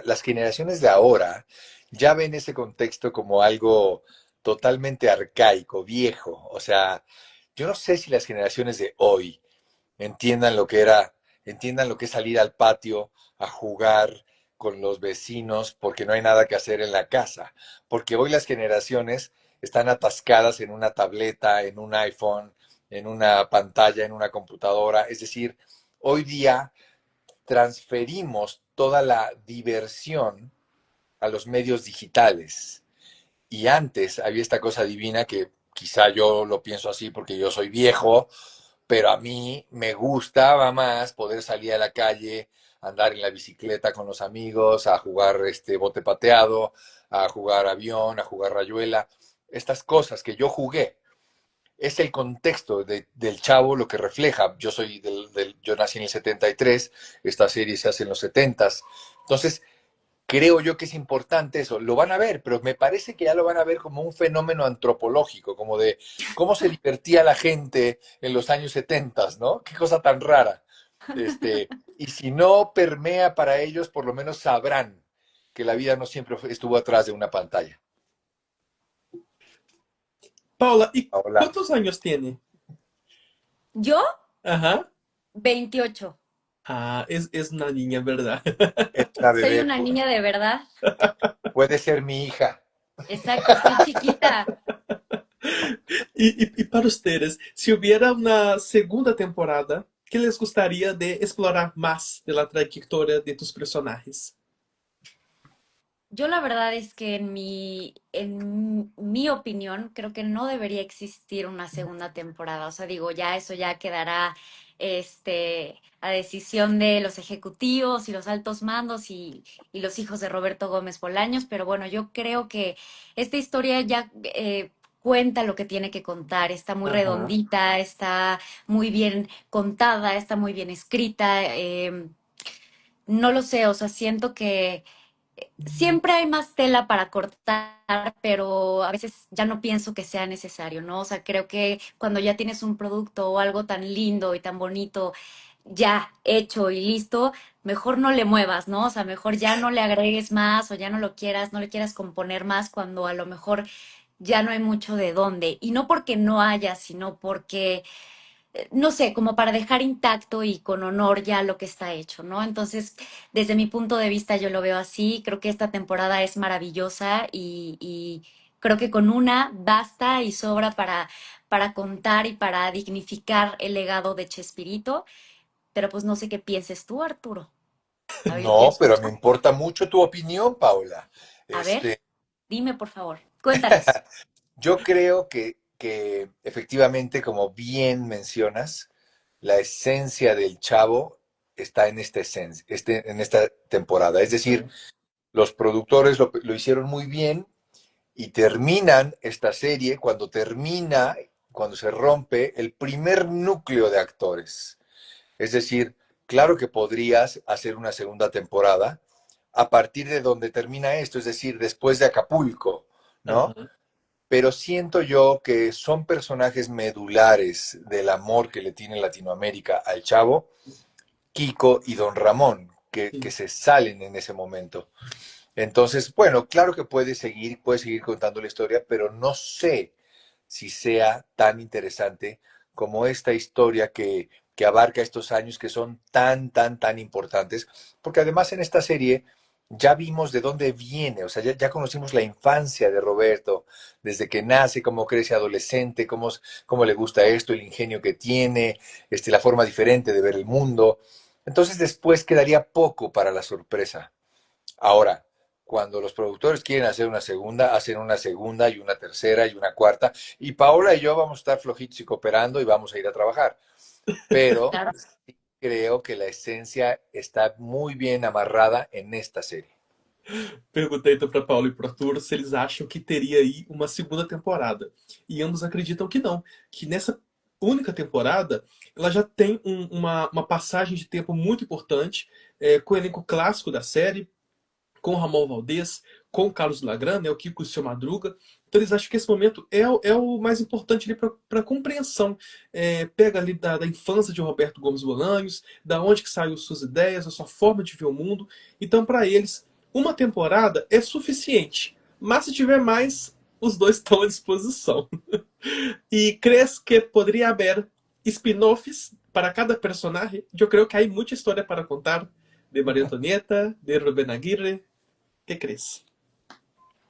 Speaker 3: las generaciones de ahora ya ven ese contexto como algo totalmente arcaico, viejo. O sea, yo no sé si las generaciones de hoy entiendan lo que era, entiendan lo que es salir al patio a jugar con los vecinos porque no hay nada que hacer en la casa. Porque hoy las generaciones están atascadas en una tableta, en un iPhone, en una pantalla, en una computadora. Es decir, hoy día transferimos toda la diversión a los medios digitales. Y antes había esta cosa divina que quizá yo lo pienso así porque yo soy viejo, pero a mí me gustaba más poder salir a la calle, andar en la bicicleta con los amigos, a jugar bote pateado, a jugar avión, a jugar rayuela, estas cosas que yo jugué. Es el contexto del chavo lo que refleja. Yo soy yo nací en el 73, esta serie se hace en los 70s. Entonces, creo yo que es importante eso. Lo van a ver, pero me parece que ya lo van a ver como un fenómeno antropológico, como de cómo se divertía la gente en los años 70, ¿no? Qué cosa tan rara. Y si no permea para ellos, por lo menos sabrán que la vida no siempre estuvo atrás de una pantalla.
Speaker 1: Paula, ¿y
Speaker 3: Hola,
Speaker 1: cuántos años tiene?
Speaker 2: Yo,
Speaker 1: Ajá.
Speaker 2: 28.
Speaker 1: Ah, es una niña, ¿verdad?
Speaker 3: es una
Speaker 2: Soy
Speaker 3: bebé,
Speaker 2: una niña de verdad.
Speaker 3: puede ser mi hija.
Speaker 2: Exacto, estoy chiquita.
Speaker 1: Y para ustedes, si hubiera una segunda temporada, ¿qué les gustaría de explorar más de la trayectoria de tus personajes?
Speaker 2: Yo la verdad es que en mi opinión, creo que no debería existir una segunda temporada. O sea, digo, ya eso ya quedará a decisión de los ejecutivos y los altos mandos y los hijos de Roberto Gómez Bolaños. Pero bueno, yo creo que esta historia ya cuenta lo que tiene que contar. Está muy
Speaker 1: Ajá.
Speaker 2: redondita, está muy bien contada, está muy bien escrita. No lo sé, o sea, siento que siempre hay más tela para cortar, pero a veces ya no pienso que sea necesario, ¿no? O sea, creo que cuando ya tienes un producto o algo tan lindo y tan bonito ya hecho y listo, mejor no le muevas, ¿no? O sea, mejor ya no le agregues más o ya no lo quieras, no le quieras componer más cuando a lo mejor ya no hay mucho de dónde. Y no porque no haya, sino porque no sé, como para dejar intacto y con honor ya lo que está hecho, ¿no? Entonces, desde mi punto de vista, yo lo veo así. Creo que esta temporada es maravillosa y creo que con una basta y sobra para contar y para dignificar el legado de Chespirito. Pero pues no sé qué pienses tú, Arturo. A ver, quiero
Speaker 3: No, pero me
Speaker 2: escuchar.
Speaker 3: importa mucho tu opinión, Paula.
Speaker 2: A ver,
Speaker 3: Este,
Speaker 2: dime por favor. Cuéntanos.
Speaker 3: Yo creo que efectivamente, como bien mencionas, la esencia del Chavo está en esta esencia, en esta temporada. Es decir, los productores lo hicieron muy bien y terminan esta serie cuando termina, cuando se rompe el primer núcleo de actores. Es decir, claro que podrías hacer una segunda temporada a partir de donde termina esto, es decir, después de Acapulco, ¿no?
Speaker 1: Ajá.
Speaker 3: Pero siento yo que son personajes medulares del amor que le tiene Latinoamérica al Chavo, Kiko y Don Ramón, que
Speaker 1: Sí.
Speaker 3: se salen en ese momento. Entonces, bueno, claro que puede seguir contando la historia, pero no sé si sea tan interesante como esta historia que abarca estos años que son tan, tan, tan importantes, porque además en esta serie ya vimos de dónde viene, o sea, ya conocimos la infancia de Roberto, desde que nace, cómo crece adolescente, cómo le gusta esto, el ingenio que tiene, la forma diferente de ver el mundo. Entonces después quedaría poco para la sorpresa. Ahora, cuando los productores quieren hacer una segunda, hacen una segunda y una tercera y una cuarta, y Paola y yo vamos a estar flojitos y cooperando y vamos a ir a trabajar. Pero
Speaker 2: Claro.
Speaker 3: sí creo que la esencia está muy bien amarrada en esta serie.
Speaker 1: Perguntei então para Paulo e para Arthur se eles acham que teria aí uma segunda temporada. E ambos acreditam que não, que nessa única temporada ela já tem uma passagem de tempo muito importante, com o elenco clássico da série, com o Ramon Valdez, com o Carlos Lagran, né, o Kiko e o Seu Madruga. Então eles acham que esse momento é o mais importante ali para compreensão. Pega ali da infância de Roberto Gomes Bolanhos, da onde que saiu suas ideias, a sua forma de ver o mundo. Então, para eles, uma temporada é suficiente. Mas se tiver mais, os dois estão à disposição. ¿Y crees que podría haber spin-offs para cada personaje? Yo creo que hay mucha historia para contar de María Antonieta, de Rubén Aguirre. ¿Qué crees?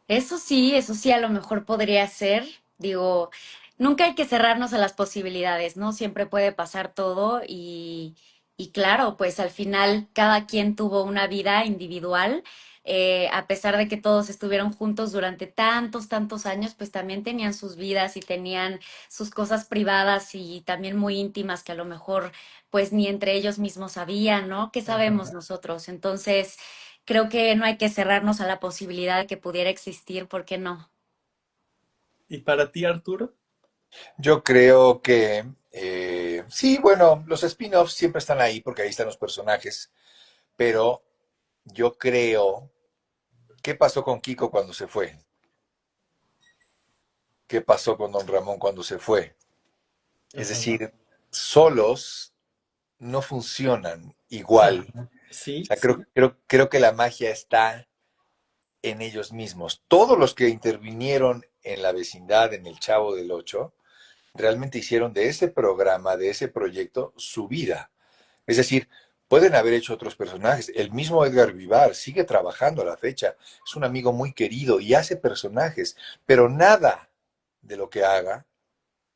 Speaker 2: Eso sí, a lo mejor podría ser. Digo, nunca hay que cerrarnos a las posibilidades, ¿no? Siempre puede pasar todo y claro, pues al final cada quien tuvo una vida individual. A pesar de que todos estuvieron juntos durante tantos, tantos años, pues también tenían sus vidas y tenían sus cosas privadas y también muy íntimas que a lo mejor pues ni entre ellos mismos sabían, ¿no? ¿Qué sabemos nosotros? Entonces creo que no hay que cerrarnos a la posibilidad de que pudiera existir, ¿por qué no?
Speaker 1: ¿Y para ti, Arturo?
Speaker 3: Yo creo que sí, bueno, los spin-offs siempre están ahí porque ahí están los personajes, pero yo creo, ¿qué pasó con Kiko cuando se fue? ¿Qué pasó con Don Ramón cuando se fue? Es
Speaker 1: Ajá.
Speaker 3: decir, solos no funcionan igual.
Speaker 1: Ajá.
Speaker 3: O
Speaker 1: Sí,
Speaker 3: sea,
Speaker 1: sí.
Speaker 3: creo que la magia está en ellos mismos. Todos los que intervinieron en la vecindad, en el Chavo del Ocho, realmente hicieron de ese programa, de ese proyecto, su vida. Es decir, pueden haber hecho otros personajes. El mismo Edgar Vivar sigue trabajando a la fecha. Es un amigo muy querido y hace personajes, pero nada de lo que haga,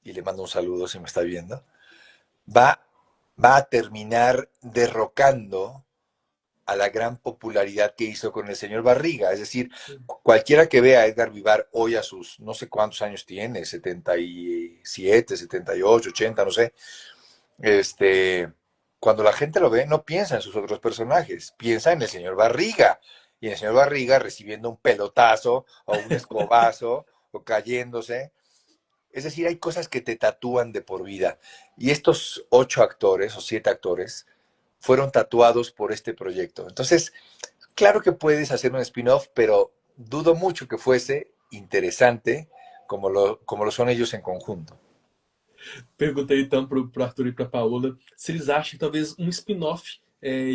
Speaker 3: y le mando un saludo si me está viendo, va, va a terminar derrocando a la gran popularidad que hizo con el señor Barriga. Es decir, cualquiera que vea a Edgar Vivar hoy a sus no sé cuántos años tiene, 77, 78, 80, no sé, este, cuando la gente lo ve, no piensa en sus otros personajes, piensa en el señor Barriga. Y en el señor Barriga recibiendo un pelotazo o un escobazo o cayéndose. Es decir, hay cosas que te tatúan de por vida. Y estos 8 actores o 7 actores fueron tatuados por este proyecto. Entonces, claro que puedes hacer un spin-off, pero dudo mucho que fuese interesante como lo son ellos en conjunto.
Speaker 1: Perguntei então pro Arthur e pra Paola se eles acham que talvez um spin-off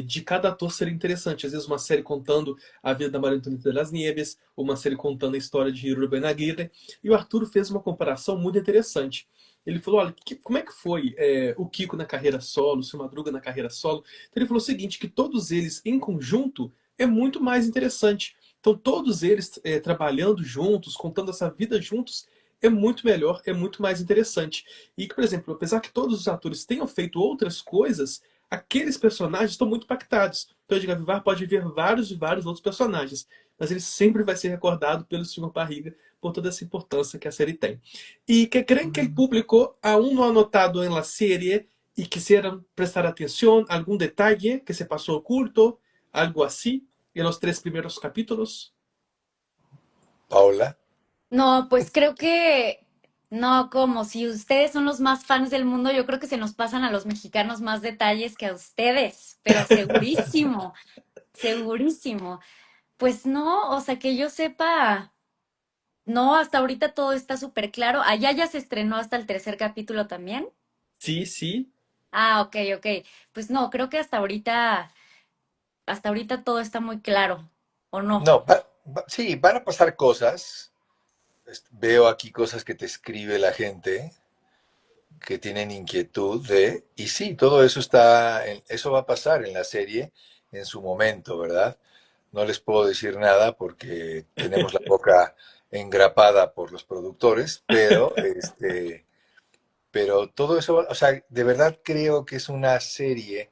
Speaker 1: de cada ator seria interessante. Às vezes uma série contando a vida da Maria Antonieta de las Nieves, ou uma série contando a história de Rubén Aguirre. E o Arthur fez uma comparação muito interessante. Ele falou, olha, como é que foi o Kiko na carreira solo, o Seu Madruga na carreira solo? Então ele falou o seguinte, que todos eles em conjunto é muito mais interessante. Então todos eles trabalhando juntos, contando essa vida juntos, é muito melhor, é muito mais interessante. E que, por exemplo, apesar que todos os atores tenham feito outras coisas, aqueles personagens estão muito impactados. Então, Edgar Vivar pode ver vários e vários outros personagens, mas ele sempre vai ser recordado pelo Sr. Barriga por toda essa importância que a série tem. ¿Y que creen que el público aún no ha notado en la serie y quisieran prestar atención a algún detalle que se pasó oculto, algo así, en los 3 primeros capítulos?
Speaker 3: Paola.
Speaker 2: No, pues creo que no, como si ustedes son los más fans del mundo, yo creo que se nos pasan a los mexicanos más detalles que a ustedes, pero segurísimo, segurísimo. Pues no, o sea, que yo sepa, no, hasta ahorita todo está súper claro. Allá ya se estrenó hasta el tercer capítulo también.
Speaker 1: Sí, sí.
Speaker 2: Ah, ok, ok. Pues no, creo que hasta ahorita todo está muy claro, ¿o no?
Speaker 3: No, sí, van a pasar cosas. Veo aquí cosas que te escribe la gente. que tienen inquietud de, y sí, todo eso está, eso va a pasar en la serie en su momento, ¿verdad? No les puedo decir nada porque tenemos la boca engrapada por los productores, pero todo eso, o sea, de verdad creo que es una serie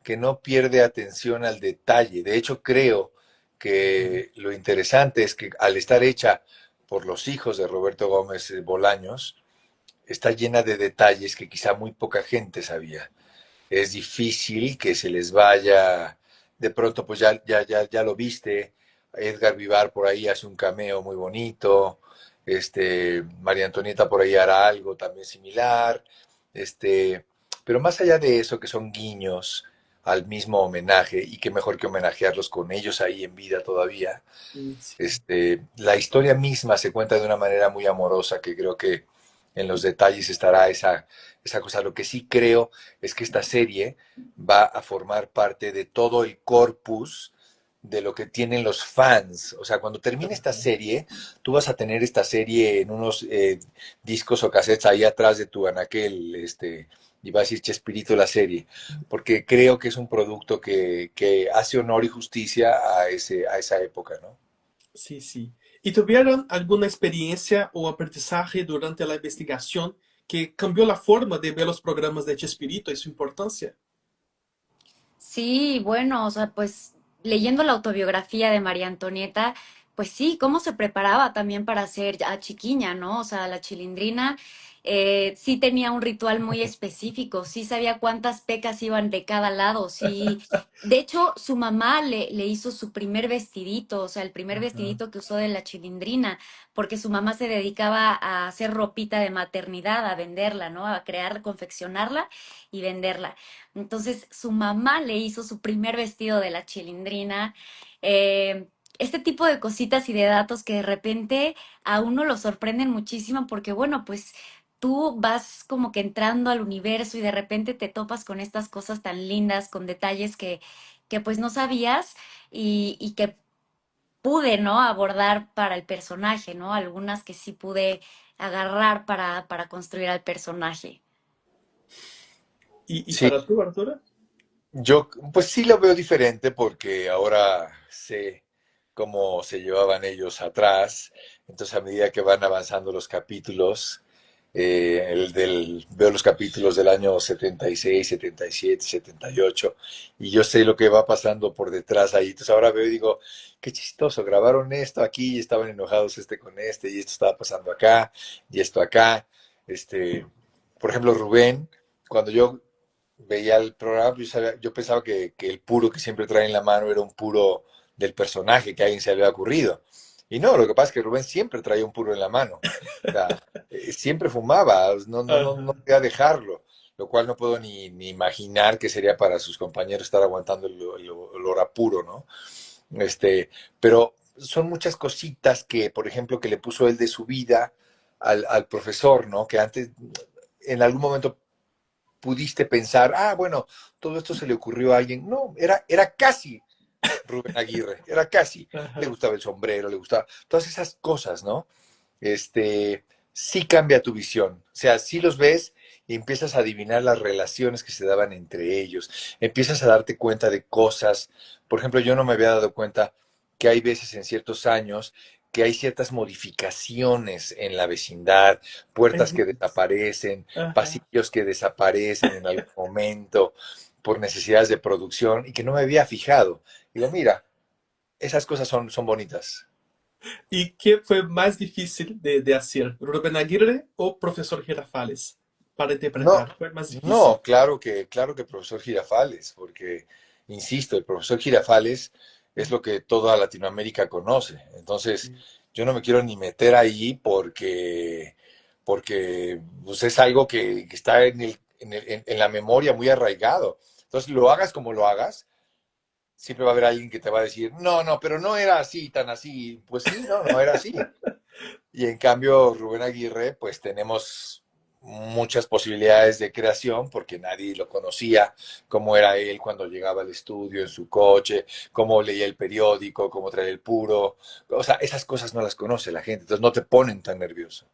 Speaker 3: que no pierde atención al detalle. De hecho, creo que lo interesante es que al estar hecha por los hijos de Roberto Gómez Bolaños, está llena de detalles que quizá muy poca gente sabía. Es difícil que se les vaya, de pronto pues ya lo viste, Edgar Vivar por ahí hace un cameo muy bonito, María Antonieta por ahí hará algo también similar, pero más allá de eso, que son guiños al mismo homenaje, y qué mejor que homenajearlos con ellos ahí en vida todavía,
Speaker 1: Sí.
Speaker 3: la historia misma se cuenta de una manera muy amorosa que creo que en los detalles estará esa cosa. Lo que sí creo es que esta serie va a formar parte de todo el corpus de lo que tienen los fans. O sea, cuando termine esta serie, tú vas a tener esta serie en unos discos o cassettes ahí atrás de tu anaquel, y va a decir Chespirito la serie, porque creo que es un producto que hace honor y justicia a esa época, ¿no?
Speaker 1: Sí, sí. ¿Y tuvieron alguna experiencia o aprendizaje durante la investigación que cambió la forma de ver los programas de Chespirito y su importancia?
Speaker 2: Sí, bueno, o sea, pues leyendo la autobiografía de María Antonieta, pues sí, cómo se preparaba también para ser a Chiquiña, ¿no? O sea, la Chilindrina sí tenía un ritual muy específico, sí sabía cuántas pecas iban de cada lado, sí. De hecho, su mamá le hizo su primer vestidito, o sea, el primer
Speaker 1: Ajá.
Speaker 2: vestidito que usó de la Chilindrina, porque su mamá se dedicaba a hacer ropita de maternidad, a venderla, ¿no? A crear, confeccionarla y venderla. Entonces su mamá le hizo su primer vestido de la Chilindrina. Este tipo de cositas y de datos que de repente a uno lo sorprenden muchísimo porque, bueno, pues tú vas como que entrando al universo y de repente te topas con estas cosas tan lindas, con detalles que pues no sabías y que pude, ¿no? Abordar para el personaje, ¿no? Algunas que sí pude agarrar para construir al personaje.
Speaker 1: ¿Y
Speaker 3: Sí,
Speaker 1: para tú, Arturo?
Speaker 3: yo pues sí lo veo diferente porque ahora sé cómo se llevaban ellos atrás. Entonces a medida que van avanzando los capítulos, veo los capítulos del año 76, 77, 78 y yo sé lo que va pasando por detrás ahí. Entonces ahora veo y digo, qué chistoso, grabaron esto aquí y estaban enojados con este y esto estaba pasando acá y esto acá. Este, por ejemplo, Rubén, cuando yo veía el programa, yo pensaba que el puro que siempre trae en la mano era un puro del personaje que a alguien se le había ocurrido. Y no, lo que pasa es que Rubén siempre traía un puro en la mano. O sea, siempre fumaba, no
Speaker 1: Ajá.
Speaker 3: podía dejarlo, lo cual no puedo ni imaginar que sería para sus compañeros estar aguantando el olor a puro, ¿no? Pero son muchas cositas que, por ejemplo, que le puso él de su vida al profesor, ¿no? Que antes, en algún momento pudiste pensar, ah, bueno, todo esto se le ocurrió a alguien. No, era casi Rubén Aguirre, era casi. Le
Speaker 1: Ajá.
Speaker 3: gustaba el sombrero, le gustaba todas esas cosas, ¿no? Sí cambia tu visión. O sea, sí los ves y empiezas a adivinar las relaciones que se daban entre ellos. Empiezas a darte cuenta de cosas. Por ejemplo, yo no me había dado cuenta que hay veces en ciertos años que hay ciertas modificaciones en la vecindad, puertas que desaparecen,
Speaker 1: Ajá.
Speaker 3: pasillos que desaparecen en algún momento por necesidades de producción y que no me había fijado. Digo, mira, esas cosas son bonitas.
Speaker 1: ¿Y qué fue más difícil de hacer? ¿Rubén Aguirre o Profesor Girafales para
Speaker 3: No,
Speaker 1: interpretar? ¿Fue más difícil?
Speaker 3: no, claro que el profesor Girafales, porque, insisto, el profesor Girafales es lo que toda Latinoamérica conoce. Entonces, yo no me quiero ni meter ahí porque pues, es algo que está en la memoria muy arraigado. Entonces, lo hagas como lo hagas, siempre va a haber alguien que te va a decir, no, pero no era así, tan así. Pues sí, no era así. Y en cambio, Rubén Aguirre, pues tenemos muchas posibilidades de creación porque nadie lo conocía, cómo era él cuando llegaba al estudio en su coche, cómo leía el periódico, cómo traía el puro. O sea, esas cosas no las conoce la gente, entonces no te ponen tan nervioso.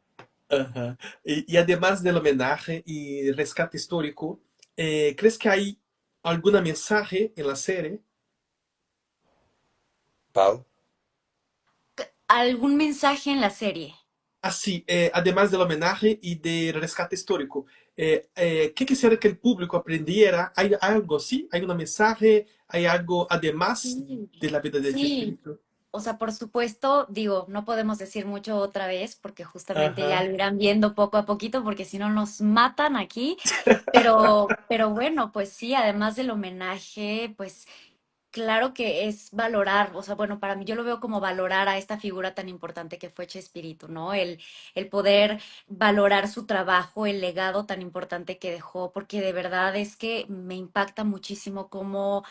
Speaker 1: Ajá. Y además del homenaje y rescate histórico, ¿crees que hay alguna mensaje en la serie?
Speaker 3: Pau.
Speaker 2: ¿Algún mensaje en la serie?
Speaker 1: Así, además del homenaje y del rescate histórico, ¿qué quisiera que el público aprendiera? ¿Hay algo, sí? ¿Hay un mensaje? ¿Hay algo además
Speaker 2: Sí,
Speaker 1: de la vida de
Speaker 2: sí.
Speaker 1: Chespirito?
Speaker 2: O sea, por supuesto, digo, no podemos decir mucho otra vez porque justamente ya
Speaker 1: Ajá.
Speaker 2: lo irán viendo poco a poquito porque si no nos matan aquí. Pero bueno, pues sí, además del homenaje, pues claro que es valorar, o sea, bueno, para mí yo lo veo como valorar a esta figura tan importante que fue Chespirito, ¿no? El poder valorar su trabajo, el legado tan importante que dejó, porque de verdad es que me impacta muchísimo cómo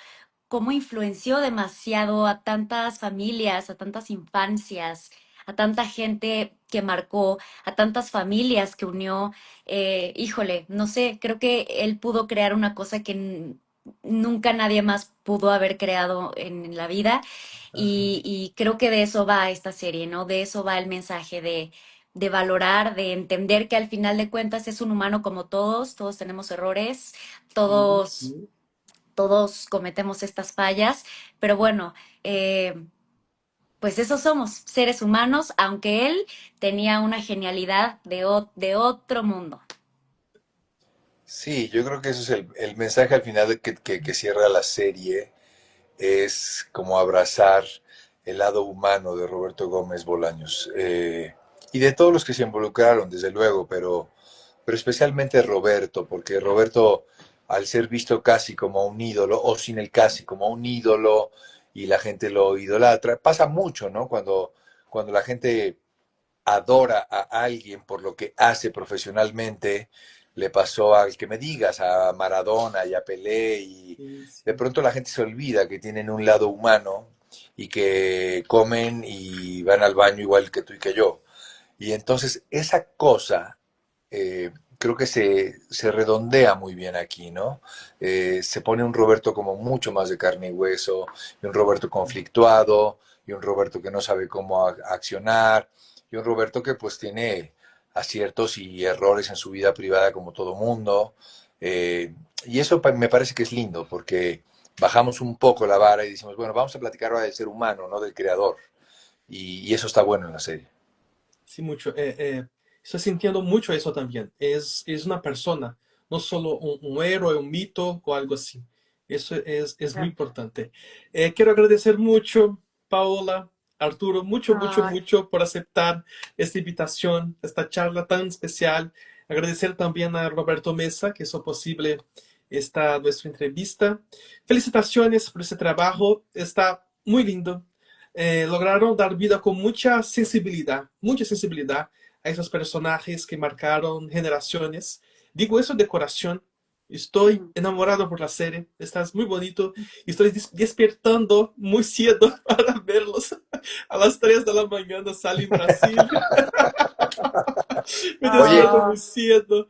Speaker 2: influenció demasiado a tantas familias, a tantas infancias, a tanta gente que marcó, a tantas familias que unió. Híjole, no sé, creo que él pudo crear una cosa que nunca nadie más pudo haber creado en la vida y creo que de eso va esta serie, ¿no? De eso va el mensaje de valorar, de entender que al final de cuentas es un humano como todos, todos tenemos errores,
Speaker 1: Sí,
Speaker 2: todos
Speaker 1: sí.
Speaker 2: todos cometemos estas fallas, pero bueno, pues esos somos, seres humanos, aunque él tenía una genialidad de otro mundo.
Speaker 3: Sí, yo creo que eso es el mensaje al final que cierra la serie, es como abrazar el lado humano de Roberto Gómez Bolaños. Y de todos los que se involucraron, desde luego, pero especialmente Roberto, porque Roberto, al ser visto casi como un ídolo, o sin el casi, como un ídolo, y la gente lo idolatra, pasa mucho, ¿no? Cuando la gente adora a alguien por lo que hace profesionalmente, le pasó al que me digas, a Maradona y a Pelé, y
Speaker 1: Sí,
Speaker 3: de
Speaker 1: sí.
Speaker 3: pronto la gente se olvida que tienen un lado humano y que comen y van al baño igual que tú y que yo. Y entonces esa cosa creo que se redondea muy bien aquí, ¿no? Se pone un Roberto como mucho más de carne y hueso, y un Roberto conflictuado, y un Roberto que no sabe cómo accionar, y un Roberto que pues tiene aciertos y errores en su vida privada como todo mundo. Y eso me parece que es lindo, porque bajamos un poco la vara y decimos, bueno, vamos a platicar ahora del ser humano, no del creador. Y eso está bueno en la serie.
Speaker 1: Sí, mucho. Estoy sintiendo mucho eso también. Es una persona, no solo un héroe, un mito o algo así. Eso es muy importante. Quiero agradecer mucho, Paola, Arturo, mucho, mucho,
Speaker 2: Ay,
Speaker 1: mucho por aceptar esta invitación, esta charla tan especial. Agradecer también a Roberto Mesa, que hizo posible esta nuestra entrevista. Felicitaciones por ese trabajo. Está muy lindo. Lograron dar vida con mucha sensibilidad a esos personajes que marcaron generaciones. Digo eso de corazón. Estoy
Speaker 2: mm.
Speaker 1: enamorado por la serie. Estás muy bonito. Y estoy despertando muy cedo para verlos. A las 3 de la mañana sale en Brasil. Me
Speaker 3: Oye,
Speaker 1: despierto
Speaker 2: Ah,
Speaker 1: muy cedo.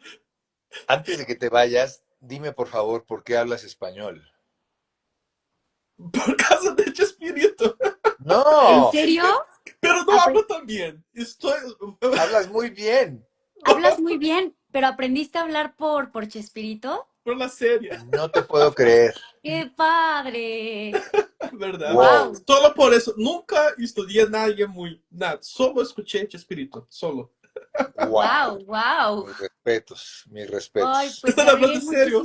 Speaker 3: antes de que te vayas, dime por favor por qué hablas español.
Speaker 1: Por causa de Chespirito.
Speaker 2: ¿en
Speaker 3: No,
Speaker 2: serio?
Speaker 1: Pero no
Speaker 2: Apre-
Speaker 1: hablo tan bien. Estoy...
Speaker 3: hablas muy bien.
Speaker 2: Hablas muy bien, pero ¿aprendiste a hablar por Chespirito?
Speaker 1: por la serie.
Speaker 3: No te puedo creer.
Speaker 2: ¡Qué padre!
Speaker 1: ¿Verdad?
Speaker 3: Wow,
Speaker 2: ¡Wow!
Speaker 1: Solo por eso. Nunca estudié nadie muy. Nada. Solo escuché Chespirito. Solo.
Speaker 3: wow.
Speaker 2: ¡Wow! ¡Wow!
Speaker 3: Mis respetos, mis
Speaker 2: Ay,
Speaker 3: respetos.
Speaker 2: pues
Speaker 1: ¿Están
Speaker 2: ya
Speaker 1: hablando
Speaker 2: ve,
Speaker 1: en serio?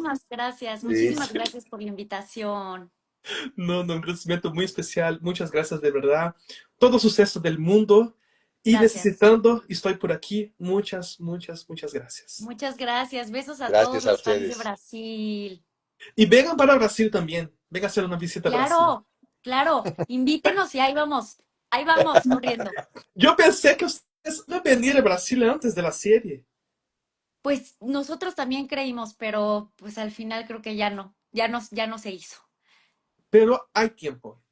Speaker 3: Sí,
Speaker 2: muchísimas
Speaker 3: sí.
Speaker 2: gracias por la invitación.
Speaker 1: No, no, un agradecimiento muy especial. Muchas gracias de verdad. Todo suceso del mundo. Y
Speaker 2: Gracias.
Speaker 1: necesitando, estoy por aquí. Muchas, muchas, muchas gracias.
Speaker 2: Muchas gracias. Besos a todos
Speaker 3: Gracias a
Speaker 2: los fans de
Speaker 3: ustedes.
Speaker 2: Brasil.
Speaker 1: Y vengan para Brasil también. Vengan a hacer una visita a Brasil.
Speaker 2: Claro, claro. Invítenos y ahí vamos, corriendo.
Speaker 1: Yo pensé que ustedes iban a venir a Brasil antes de la serie.
Speaker 2: Pues nosotros también creímos, pero pues al final creo que ya no se hizo.
Speaker 1: Pero hay tiempo.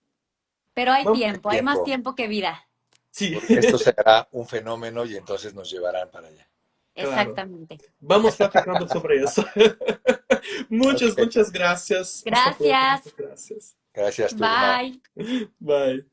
Speaker 2: Pero
Speaker 1: Vamos.
Speaker 3: Hay
Speaker 2: hay más
Speaker 3: tiempo.
Speaker 2: tiempo que vida.
Speaker 1: Sí,
Speaker 3: Esto será un fenómeno y entonces nos llevarán para allá.
Speaker 1: claro.
Speaker 2: Exactamente.
Speaker 1: Vamos platicando sobre eso. Muchas,
Speaker 3: Ok.
Speaker 1: muchas gracias. Hasta pronto.
Speaker 2: Gracias.
Speaker 1: Muchas gracias.
Speaker 3: Gracias, Turma.
Speaker 2: Bye.
Speaker 1: Bye.